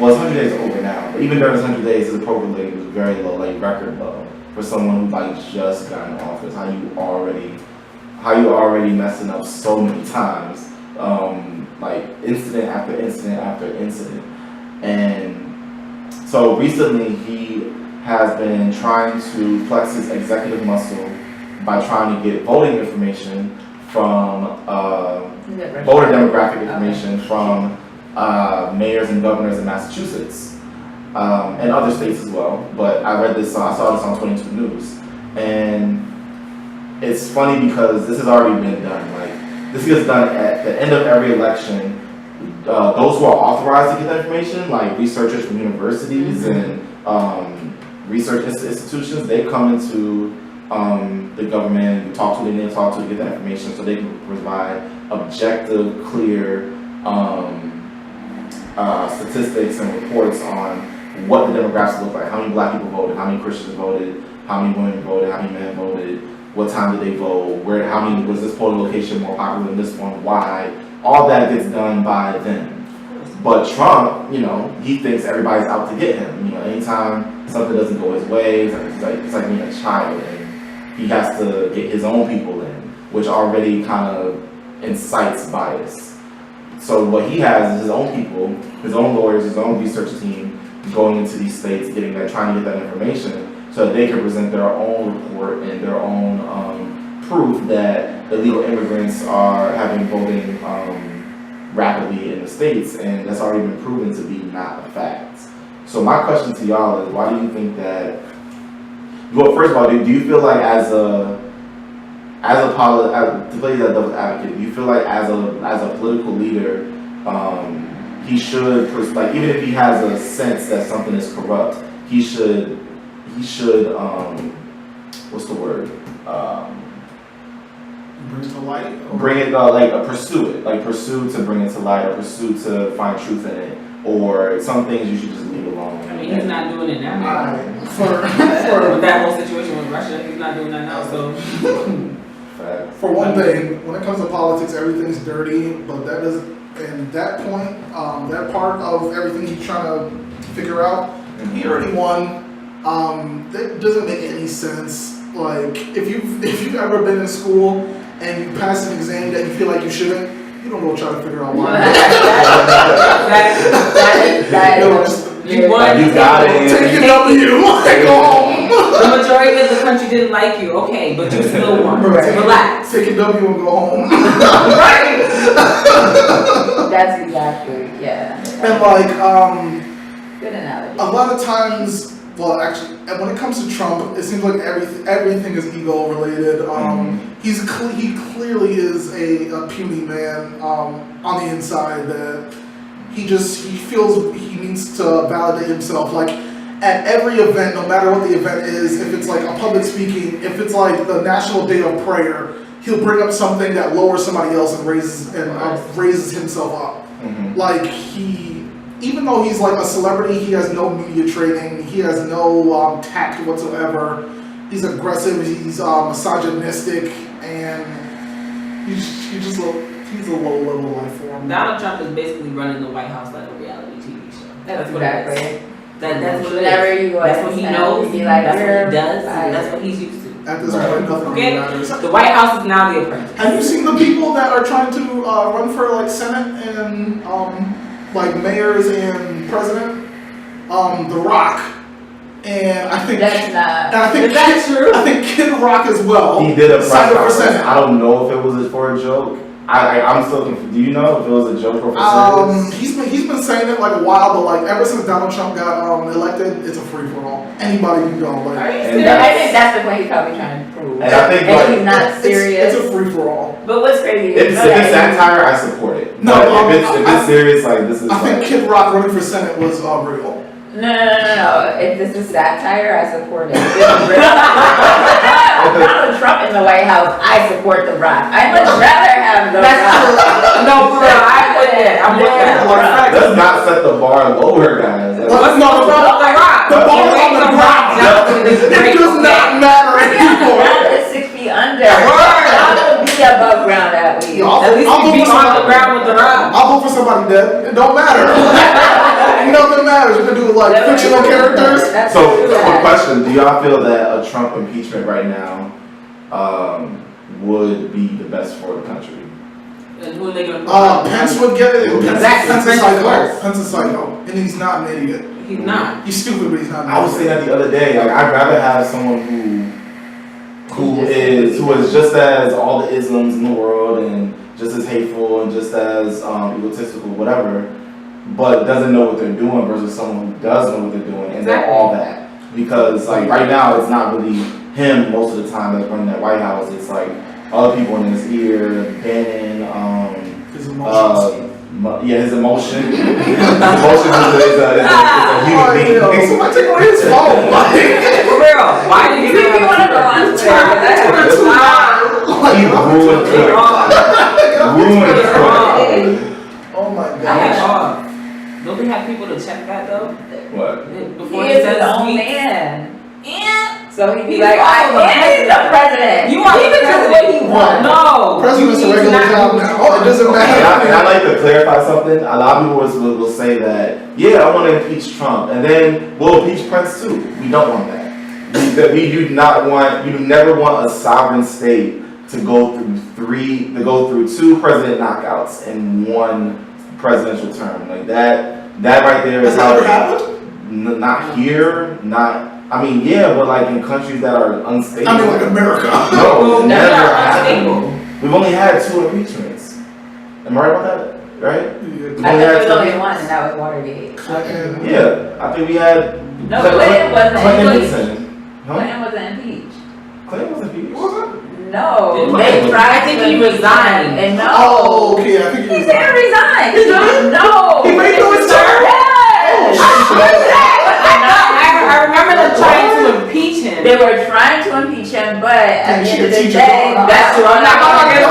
well, it's 100 days over now. But even during his 100 days, his approval rating was very low, like record low, for someone who like just got in office. How you already messing up so many times, like incident after incident after incident, and so recently he has been trying to flex his executive muscle by trying to get voting information from voter demographic information from mayors and governors in Massachusetts. and other states as well. But I read this, I saw this on 22 News, and it's funny because this has already been done. Like, this gets done at the end of every election. Those who are authorized to get that information, like researchers from universities and research institutions, they come into the government and talk to who they need to talk to get that information so they can provide objective, clear statistics and reports on what the demographics look like, how many black people voted, how many Christians voted, how many women voted, how many men voted, what time did they vote, how many, was this polling location more popular than this one, why, all that gets done by them. But Trump, he thinks everybody's out to get him. Anytime something doesn't go his way, it's like being a child, and he has to get his own people in, which already kind of incites bias. So what he has is his own people, his own lawyers, his own research team going into these states, trying to get that information so that they can present their own report and their own proof that illegal immigrants are having voting rapidly in the states, and that's already been proven to be not a fact. So my question to y'all is, why do you think that? Well, first of all, do you feel like to play that devil's advocate, do you feel like as a political leader, he should, like, even if he has a sense that something is corrupt, he should what's the word? Bring it to light? Bring it, pursue to bring it to light, or pursue to find truth in it, or some things you should just leave alone. I mean, he's not doing it now. For that whole situation with Russia, he's not doing that now, so. For one thing, when it comes to politics, everything's dirty, but that doesn't, and that point, that part of everything he's trying to figure out, he already won. That doesn't make any sense. Like, if you've ever been in school and you pass an exam that you feel like you shouldn't, you don't go try to figure out why. You won. You got it. Take your W. Go home. The majority of the country didn't like you, okay, but you still won. Relax. Take your W and go home. Right. That's exactly, yeah. And like, good analogy. a lot of times, well, actually, when it comes to Trump, it seems like everything is ego related. He clearly is a puny man on the inside that he feels he needs to validate himself. Like, at every event, no matter what the event is, if it's like a public speaking, if it's like the National Day of Prayer, he'll bring up something that lowers somebody else and raises himself up. Like, even though he's like a celebrity, he has no media training, he has no tact whatsoever. He's aggressive, he's misogynistic, and he's a low level life form. Donald Trump is basically running the White House like a reality TV show. That's what it is. exactly. That's what it Whenever is. you go That's what he knows. be like, That's what he does. Right. That's what he's used to. At this point, nothing really matters. The White House is now the apprentice. Have you seen the people that are trying to run for like Senate and like mayors and president? The Rock. And I think That's not. and I think Is that true? I think Kid Rock as well. He did a press signed up for conference. Senate. I don't know if it was for a joke. I'm still confused. Do you know if it was a joke or for serious? He's been saying it like a while, but like ever since Donald Trump got elected, it's a free for all. Anybody can go. Like, Are you And serious? I think that's the point he's probably trying to prove. And I think, And like, he's not serious. It's a free for all. But what's crazy If is it's satire, I support it. No, But if it's serious, like this is. I think Kid Rock running for Senate was real. No. If this is satire, I support it. Donald Trump in the White House, I support The Rock. I'd much rather have The Rock. No, for real, I'm with that. I'm with that. Let's not set the bar lower, guys. Let's not The Rock. The bar on the ground. It does not matter anymore. That is 6 feet under. I will be above ground at least. At least I'll you be vote for on the ground with The Rock. I'll vote for somebody dead. It don't matter. Nothing matters. We're gonna do like fictional characters. So, quick question: do y'all feel that a Trump impeachment right now would be the best for the country? And who are they going to put? Pence would get it. Exactly. Pence is Pence is psycho. worse. Pence is psycho, and he's not an idiot. He's not. He's stupid, but he's not. An I was saying that the other day. Like, I'd rather have someone who is just as all the isms in the world and just as hateful and just as egotistical, whatever, but doesn't know what they're doing versus someone who does know what they're doing, and they're Exactly. all that. Because like right now, it's not really him most of the time that's running that White House. It's like other people in his ear, Bannon, His emotions. his emotion. His emotion is a human being. Hey, somebody take away his phone. For real, why do you You think you want to go on Twitter? He ruined Twitter. Ruined Twitter. Oh my I gosh. had off. Don't they have people to check that though? What? Before He he is says his own tweets? man. Yeah. So he'd be He's like, also the he's the president. You are he the can do president. what he wants. No. President's a You regular cannot job do now. what Oh, it doesn't And matter. I like to clarify something. A lot of people will say that, yeah, I want to impeach Trump, and then we'll impeach Prince too. We don't want that. We do not want. You never want a sovereign state to go through two president knockouts in one presidential term like that. That right there is Has that ever happened? Not here, not. I mean, yeah, but like in countries that are unstable. I mean, like America. No, That's never not happened. unstable. We've only had 2 impeachments. Am I right about that? Right? We've I only think had there was 2 only impeachments. one, and that was Watergate. Yeah, I think we had. No, Clinton wasn't. Clinton He was- Nixon. Huh? Clinton wasn't impeached. Clinton was impeached. No, Didn't they he? tried I think to he impeach him, resigned. And no, Oh, okay. I think he didn't resign. He didn't? No, He made no return? Yes. I remember them trying to impeach him. They were trying to impeach him, but at the end of the Teacher, day, teacher, that's true. I'm not gonna get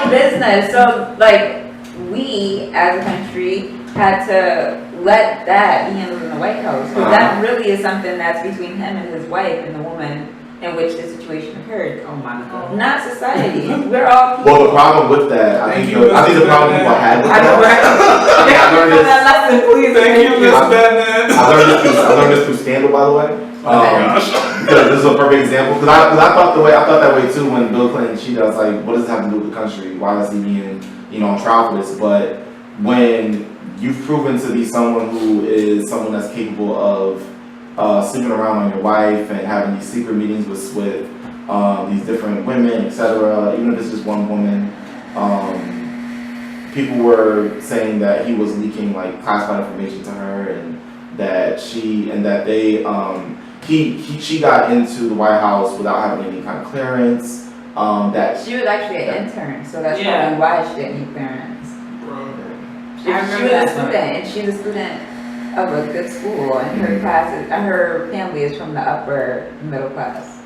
business. So, like, we as a country had to let that be handled in the White House. Because that really is something that's between him and his wife and the woman in which the situation occurred. Oh my God. Not society. We're all people. Well, the problem with that, I think the problem people had with I know, that. right? I learned this. That lesson, please. Thank you, Miss Batman. I learned this through Scandal, by the way. Because this is a perfect example. Because I thought that way too when Bill Clinton cheated. I was like, what does this have to do with the country? Why is he being, on trial for this? But when you've proven to be someone who is someone that's capable of sleeping around on your wife and having these secret meetings with these different women, etc. Even if it's just one woman, people were saying that he was leaking like classified information to her, and that she got into the White House without having any kind of clearance. That She was actually an intern, so that's Yeah. probably why she didn't need clearance. She I was remember a that student, and she's a student of a good school, and her classes, her family is from the upper middle class.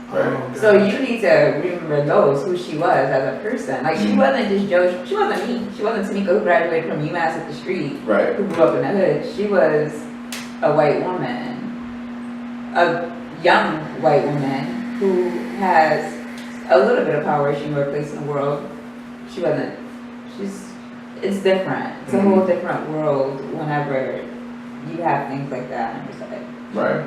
So you need to remember who she was as a person. Like, she wasn't just Joe, she wasn't me. She wasn't Tamika who graduated from UMass at the street, right. who grew up in the hood. She was a white woman, a young white woman who has a little bit of power. She knew her place in the world. It's different. It's a whole different world whenever you have things like that on your side. Right.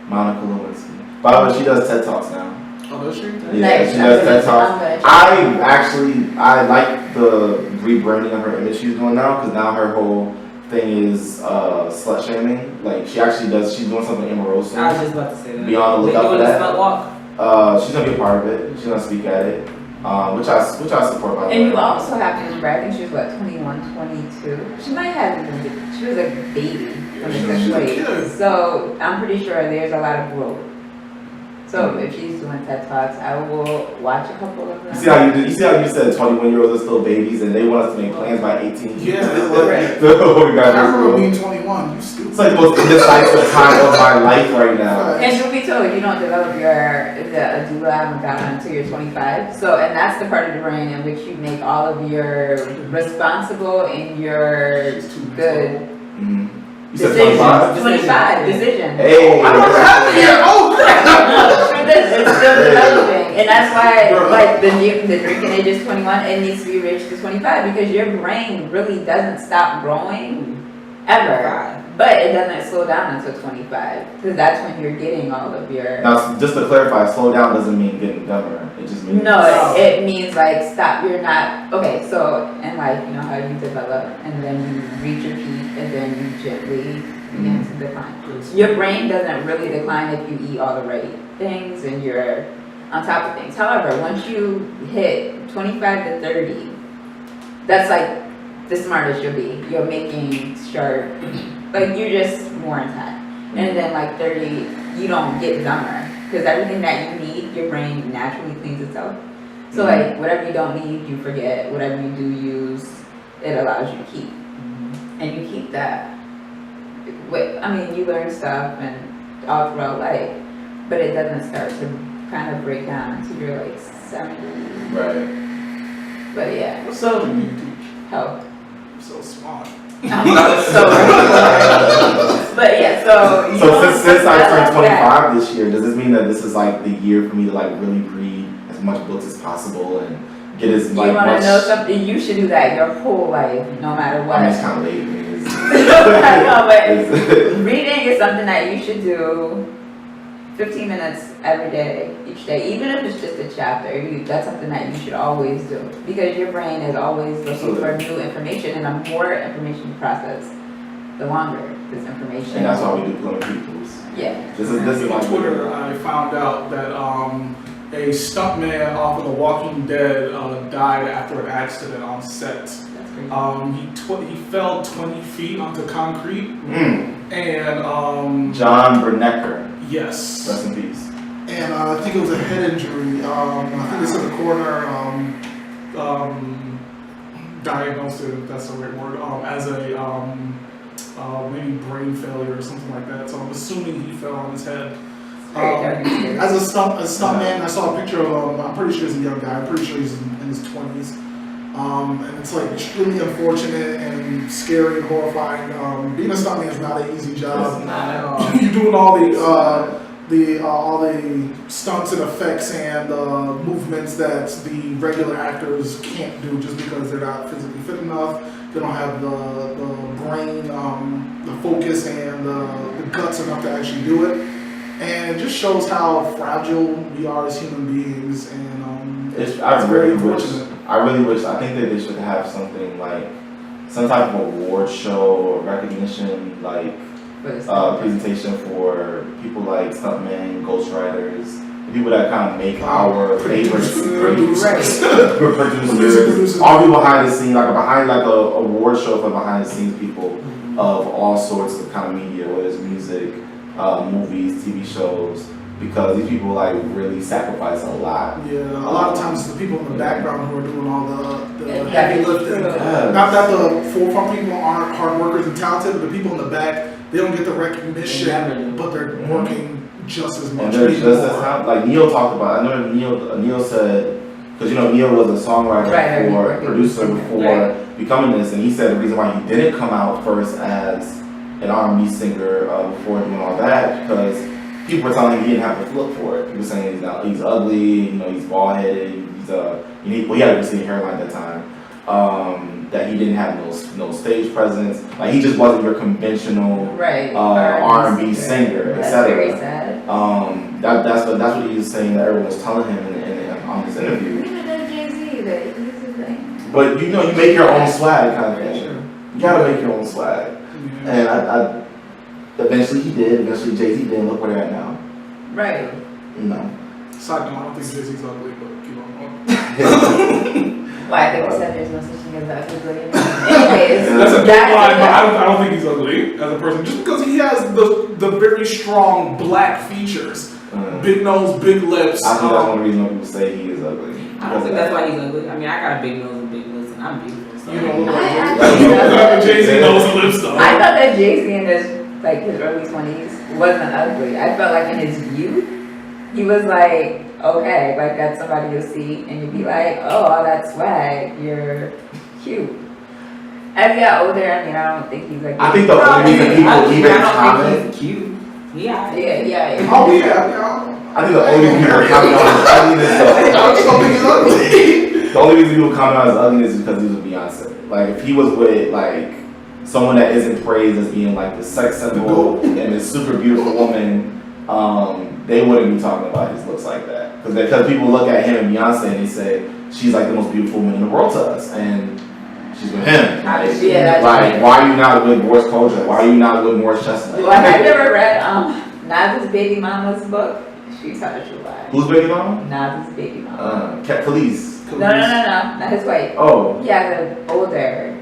Monica Lewinsky. By the way, she does TED Talks now. Oh, does she? Yeah, Next, she does TED Talks. I'm gonna check. I like the rebranding of her image she's doing now, because now her whole thing is slut shaming. Like, she's doing something amoroso. I was just about to say that. Be on the lookout They for doing that. the slut walk? She's gonna be a part of it. She's gonna speak at it, which I support, by the way. And you also have to remember, I think she was what, 21, 22? She might have even, she was a baby when Yeah, it took she's a place. kid. So I'm pretty sure there's a lot of growth. So if she's doing TED Talks, I will watch a couple of them. You see how you said 21-year-olds are still babies, and they want us to make plans by 18. Yeah, right. So we I got remember this. being 21. You stupid. It's like the most indecisive time of my life right now. And truth be told, you don't develop the doula haven't gotten until you're 25. So, and that's the part of the brain in which you make all of your responsible and your good Mhm. You said decisions. 25? 25 decisions. Hey. I don't have to yet. Oh, No, sure this, it's still developing. And that's why, like, the drinking age is 21, it needs to be reached to 25 because your brain really doesn't stop growing ever. But it doesn't slow down until 25 because that's when you're getting all of your. Now, just to clarify, slow down doesn't mean getting dumber. It just means. No, it means like stop. You're not okay. So in life, you know how you develop, and then you reach your peak, and then you gently begin to decline. Your brain doesn't really decline if you eat all the right things and you're on top of things. However, once you hit 25 to 30, that's like the smartest you'll be. You're making sure, like, you're just more intact. And then like 30, you don't get dumber. Because everything that you need, your brain naturally cleans itself. So like, whatever you don't need, you forget. Whatever you do use, it allows you to keep. And you keep that. I mean, you learn stuff and all throughout life, but it doesn't start to kind of break down until you're like 70. Right. But yeah, So, help. I'm so smart. But yeah, so you So know, since I turned that. 25 this year, does this mean that this is like the year for me to like really read as much books as possible and get as You like want to much? know something? You should do that your whole life, no matter what. I mean, it's kind of late. I mean, No, but it's- reading is something that you should do 15 minutes every day, each day, even if it's just a chapter. That's something that you should always do because your brain is always looking for new information, and the more information you process, the longer this information. and that's why we do Plum Peoples. Yeah. This is On like Twitter, I found out that a stuntman off of The Walking Dead died after an accident on set. That's crazy. He fell 20 feet onto concrete, and John Bernecker. yes, Rest in peace. and I think it was a head injury. I think they said the coroner diagnosed it, if that's the right word, as a maybe brain failure or something like that. So I'm assuming he fell on his head. As a stuntman, I saw a picture of him. I'm pretty sure he's a young guy. I'm pretty sure he's in his 20s. And it's like extremely unfortunate and scary and horrifying. Being a stuntman is not an easy job. You're doing all the stunts and effects and movements that the regular actors can't do just because they're not physically fit enough. They don't have the brain, the focus, and the guts enough to actually do it. And it just shows how fragile we are as human beings. And it's very unfortunate. I really wish. I think that they should have something like some type of award show or recognition, like presentation for people like stuntmen, ghostwriters, the people that kind of make our favorite producers, all people behind the scenes, like behind like a award show for behind the scenes people of all sorts of kind of media, whether it's music, movies, TV shows. Because these people like really sacrifice a lot. Yeah, a lot of times it's the people in the background who are doing all the heavy lifting. Yes. Not that the forefront people aren't hard workers and talented, but the people in the back, they don't get the recognition, but they're working just as much. And they're just as like Neil talked about. I know Neil said, because you know Neil was a songwriter before, a producer before becoming this, and he said the reason why he didn't come out first as an R&B singer before doing all that because people were telling him he didn't have the look for it. People were saying he's ugly, you know, he's bald headed, he had a receding hairline at that time. That he didn't have no stage presence. Like he just wasn't your conventional R&B singer, etc. That's very sad. That's what he was saying that everyone was telling him on this interview. Even though Jay-Z, that he's the thing. But you know, you make your own swag kind of thing. You gotta make your own swag. And I eventually he did. Eventually Jay-Z did. Look where they're at now. Right. Side note, I don't think Jay-Z's ugly, but keep on going. Well, I think we said there's no such thing as ugly. Anyways, That's a big line, but I don't think he's ugly as a person. Just because he has the very strong black features. Big nose, big lips. I think that's one reason why people say he is ugly. I don't think that's why he's ugly. I mean, I got a big nose and big lips, and I'm beautiful. So. You don't look like Jay-Z. Jay-Z nose and lips though. I thought that Jay-Z in his early 20s wasn't ugly. I felt like in his youth, he was like, okay, like that's somebody you'll see and you'd be like, oh, all that swag, you're cute. As he got older, I mean, I don't think he's like. I think the only reason people even I don't comment. think he's cute. Yeah. Yeah. Oh yeah. I think the only reason people comment on his ugliness. I just don't think he's ugly. The only reason people comment on his ugliness is because he was with Beyonce. Like if he was with like someone that isn't praised as being like the sex symbol and this super beautiful woman, they wouldn't be talking about his looks like that. Because people look at him and Beyonce and they say she's like the most beautiful woman in the world to us, and she's with him. Like why are you not with Boris Kodjoe? Why are you not with Morris Chestnut? Well, I've never read Nas's baby mama's book. She's such a lie. Who's baby mama? Nas's baby mama. Cat Khalees. No, not his wife. Oh. He has an older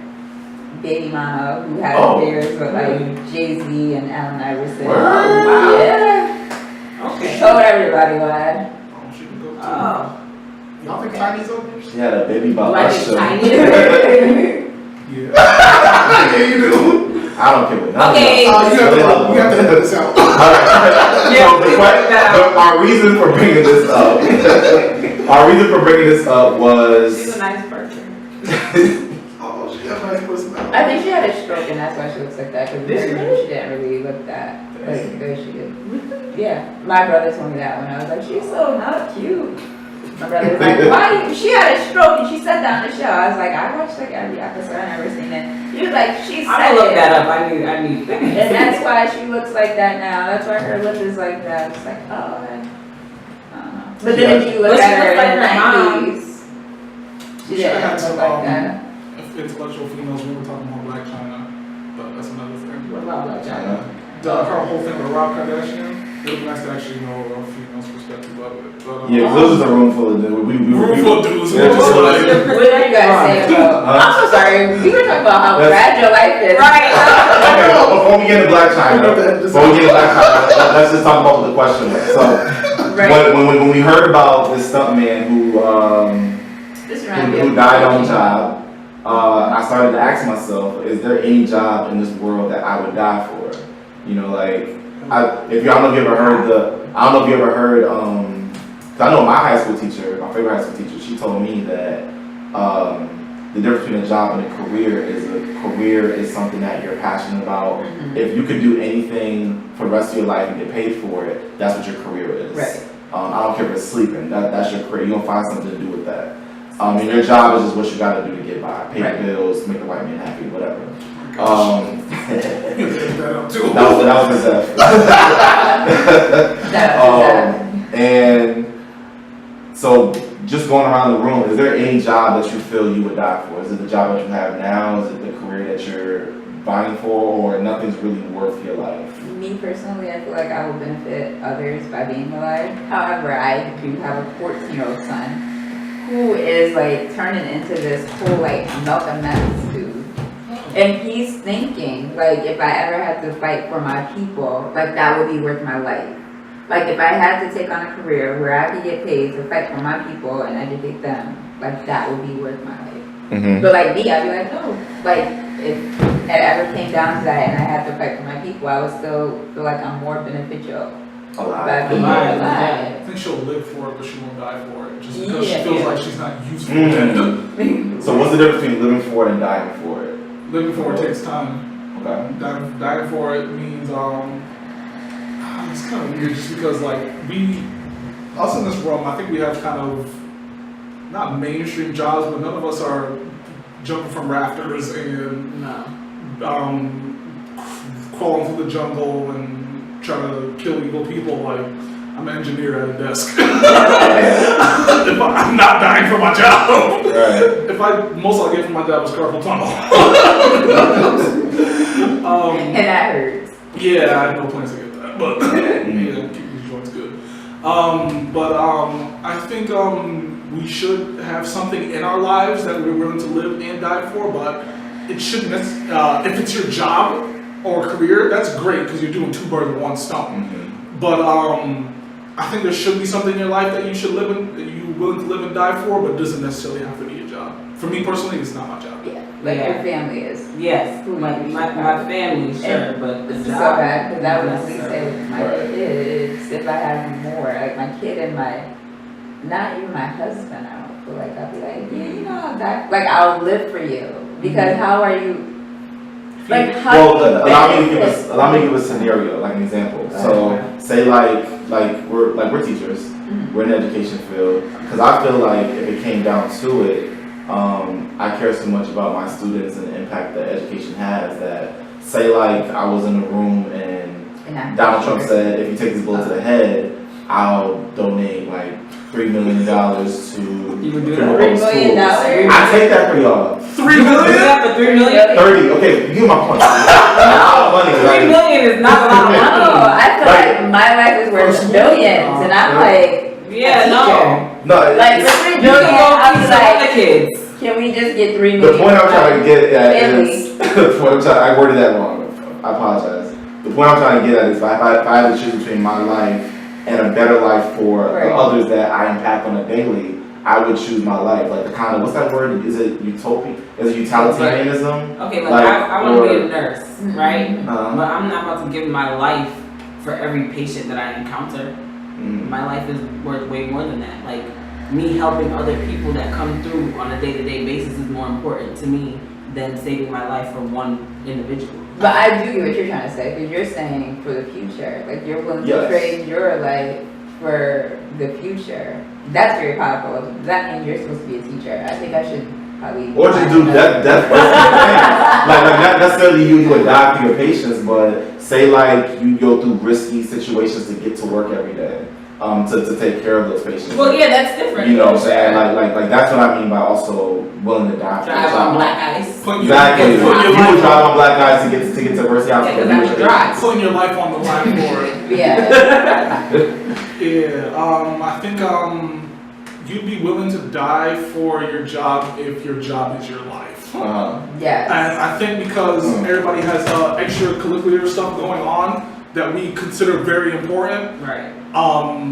baby mama who had Oh. affairs with like Jay-Z and Allen Iverson. Wow. Yeah. Okay. Told everybody what. Oh, she can go too. Oh. Y'all think Tiny's open? She had a baby about Do I Usher. think Tiny? Yeah. Yeah, you do. I don't care what none Okay. of Oh, you have to edit this out. Yeah, So our reason for bringing this up, was She's a nice person. Oh, she got a nice personality. I think she had a stroke and that's why she looks like that. Because Did she she didn't really look that like good. She did. Yeah, my brother told me that when I was like, she's so not cute. My brother was like, why? She had a stroke and she said that on the show. I was like, I watched like every episode. I never seen it. He was like, she said I'm gonna look it. that up. I need. And that's why she looks like that now. That's why her lip is like that. It's like, oh, I don't know. But then if you look But she at her looks like in the her mom. 90s, she She had didn't some look like that. intellectual females. We were talking about Black China, but that's another thing. What about Blac Chyna? Her whole thing with Rob Kardashian. It would be nice to actually know a female's perspective of it. But, yeah, 'cause this was a room full of dudes. room full of dudes. Yeah, just What like- did you guys say about? I'm so sorry. We were talking about how bad your life is. Right. Okay, well, before we get into Blac Chyna, let's just talk about what the question was. So, Right. when we heard about this stuntman This reminds me who of died on the job, I started to ask myself, is there any job in this world that I would die for? You know, like, I don't know if you ever heard, 'cause I know my high school teacher, my favorite high school teacher, she told me that the difference between a job and a career is something that you're passionate about. Mhm. If you could do anything for the rest of your life and get paid for it, that's what your career is. Right. I don't care if it's sleeping, that's your career. You're gonna find something to do with that. And your job is just what you gotta do to get by. Pay Right. your bills, make the white man happy, whatever. that up too. That was his And so just going around the room, is there any job that you feel you would die for? Is it the job that you have now? Is it the career that you're vying for, or nothing's really worth your life? Me personally, I feel like I will benefit others by being alive. However, I do have a 14-year-old son who is like turning into this whole like Malcolm X dude. And he's thinking, like, if I ever had to fight for my people, like, that would be worth my life. Like, if I had to take on a career where I could get paid to fight for my people and educate them, like, that would be worth my life. Mm-hmm. But, like, me, I'd be like, no. Like, if it ever came down to that and I had to fight for my people, I would still feel like I'm more beneficial by being Alive. alive. I think she'll live for it, but she won't die for it. Just because Yeah. she feels like she's not useful. So what's the difference between living for it and dying for it? Living for it takes time. Okay. Dying for it means it's kind of weird just because like us in this room, I think we have kind of not mainstream jobs, but none of us are jumping from rafters and No. crawling through the jungle and trying to kill evil people. Like I'm an engineer at a desk. I'm not dying for my job. Right. Most I get from my job is carpal tunnel. And that hurts. Yeah, I have no plans to get that, but yeah, keep these joints good. I think we should have something in our lives that we're willing to live and die for, but it shouldn't. If it's your job or career, that's great because you're doing two birds with one stone. Mm-hmm. But I think there should be something in your life that you should live in, that you're willing to live and die for, but it doesn't necessarily have to be a job. For me personally, it's not my job. Yeah. Like Yeah. your family is. Yes, my family, sure, but the This is so job. bad because I would at least necessarily. say with my Right. kids, if I had more, like my kid and not even my husband, I don't feel like I'd be like, yeah, you know, I'll live for you because how are you, like how Well, do you allow me to benefit? give a scenario, like an example. So, say we're teachers, Mhm. we're in the education field. Because I feel like if it came down to it, I care so much about my students and the impact that education has that, say like I was in a room and And I'm Donald Trump sure. said, if you take this bullet to the head, I'll donate like $3 million to You would do that? criminal $3 million? schools. I take that for y'all. 3 You million? do that for 3 million? 30, okay, you get my point. Money, 3 right? million is not a lot of No, money. I feel Like- like my life is worth For billions, and I'm Yeah. like, Yeah, no. No, like for $3 You can billion, go I'll teach be some other like, kids. can Can we just get 3 The million? point I'm trying to get at family? is, the point I'm trying, I worded that wrong, I apologize. The point I'm trying to get at is if I had to choose between my life and a better life for Right. the others that I impact on a daily, I would choose my life. Like the kind of, what's that word? Is it utopia? Is it utilitarianism? Okay, Like, I want to be a nurse, Mhm. right? Uh, But I'm not about to give my life for every patient that I encounter. My life is worth way more than that. Like, me helping other people that come through on a day-to-day basis is more important to me than saving my life for one individual. But I do get what you're trying to say, because you're saying for the future, like you're willing to Yes. trade your life for the future. That's very powerful. Does that mean you're supposed to be a teacher? I think I should probably. Or just do that. That's like not necessarily you adopt your patients, but say like you go through risky situations to get to work every day, to take care of those patients. Well, yeah, that's different. You know what I'm saying? Like that's what I mean by also willing to die for Drive on black ice. Exactly. You would drive on black guys to get to Mercy Yeah, because I would drive. Putting your life on the line for it. Yeah. Yeah, I think you'd be willing to die for your job if your job is your life. Yes. And I think because everybody has extracurricular stuff going on that we consider very important. Right. Are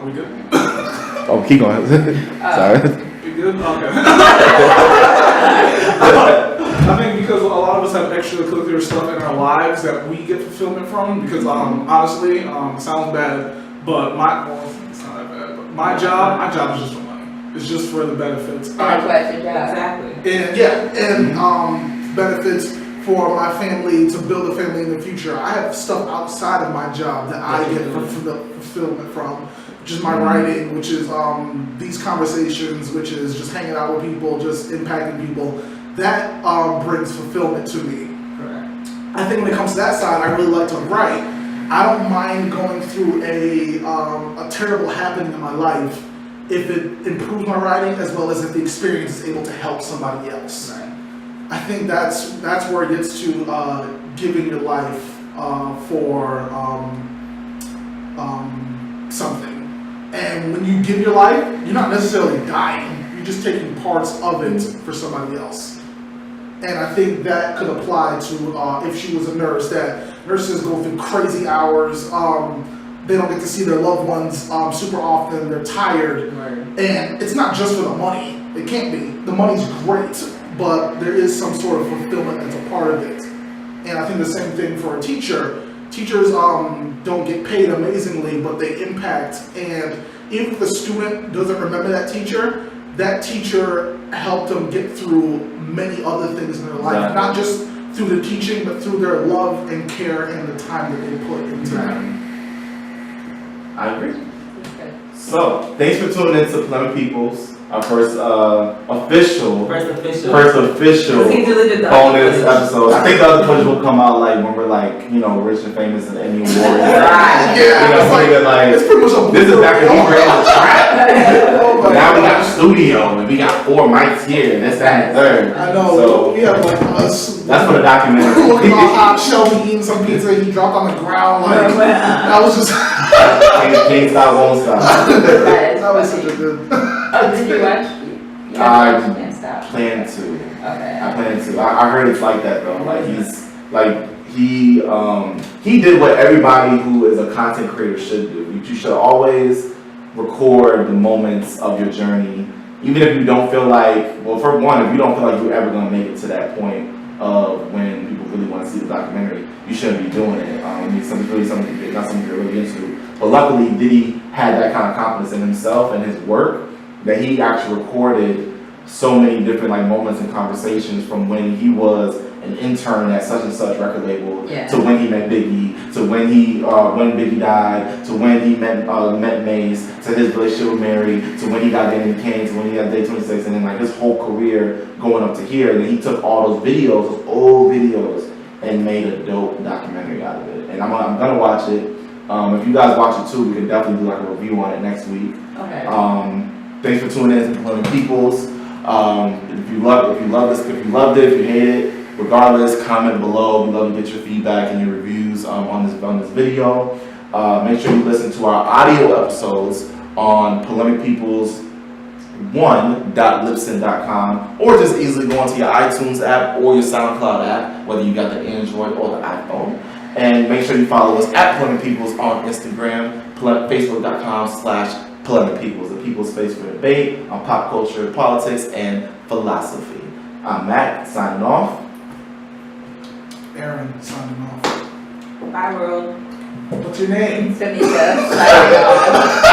we good? Oh, keep going. Sorry. We good? Okay. I think because a lot of us have extracurricular stuff in our lives that we get fulfillment from. Because honestly, it sounds bad, but it's not that bad. But my job is just for money. It's just for the benefits. That's why it's your job. Exactly. And benefits for my family to build a family in the future. I have stuff outside of my job that I get fulfillment from, which is my writing, which is these conversations, which is just hanging out with people, just impacting people. That brings fulfillment to me. Correct. I think when it comes to that side, I really like to write. I don't mind going through a terrible happening in my life if it improves my writing as well as if the experience is able to help somebody else. Right. I think that's where it gets to giving your life for something. And when you give your life, you're not necessarily dying. You're just taking parts of it for somebody else. And I think that could apply to if she was a nurse, that nurses go through crazy hours. They don't get to see their loved ones super often. They're tired. Right. And it's not just for the money. It can't be. The money's great, but there is some sort of fulfillment that's a part of it. And I think the same thing for a teacher. Teachers don't get paid amazingly, but they impact. And even if the student doesn't remember that teacher helped them get through many other things in their life. Exactly. Not just through the teaching, but through their love and care and the time that they put into that. I agree. So, thanks for tuning in to Polemic Peoples, our first official He deleted the bonus other footage. episode. I think the other footage will come out like when we're like, rich and famous and Emmy Awards. Right. It's pretty much a this is back when we ran the track. Oh my Now we God. got a studio and we got 4 mics here and this, that, and the third. I know. So, We have like us. that's for the documentary. Looking all hot, Shelby eating some pizza he dropped on the ground. Like, that was just. Can't stop, won't stop. That was such a good. Oh, did you watch? I Can't stop. plan to. Okay. I plan to. I heard it's like that though. Like he did what everybody who is a content creator should do. You should always record the moments of your journey, even if you don't feel like. Well, for one, if you don't feel like you're ever gonna make it to that point of when people really want to see the documentary, you shouldn't be doing it. It's not something you're really into. But luckily, Diddy had that kind of confidence in himself and his work that he actually recorded so many different moments and conversations from when he was an intern at such and such record label to when he met Biggie, to when Biggie died, to when he met Mace, to his relationship with Mary, to when he got Danny Kane, to when he got Day 26, and then his whole career going up to here. And then he took all those videos, those old videos, and made a dope documentary out of it. And I'm gonna watch it. If you guys watch it too, we can definitely do a review on it next week. Okay. Thanks for tuning in to Polemic Peoples. If you loved it, if you hate it, regardless, comment below. We'd love to get your feedback and your reviews on this video. Make sure you listen to our audio episodes on Polemic Peoples one.lipson.com, or just easily go onto your iTunes app or your SoundCloud app, whether you got the Android or the iPhone. And make sure you follow us at Polemic Peoples on Instagram, Facebook.com/Polemic Peoples, the people's space for debate on pop culture, politics, and philosophy. I'm Matt, signing off. Aaron, signing off. Bye, world. What's your name? Tamika, signing off.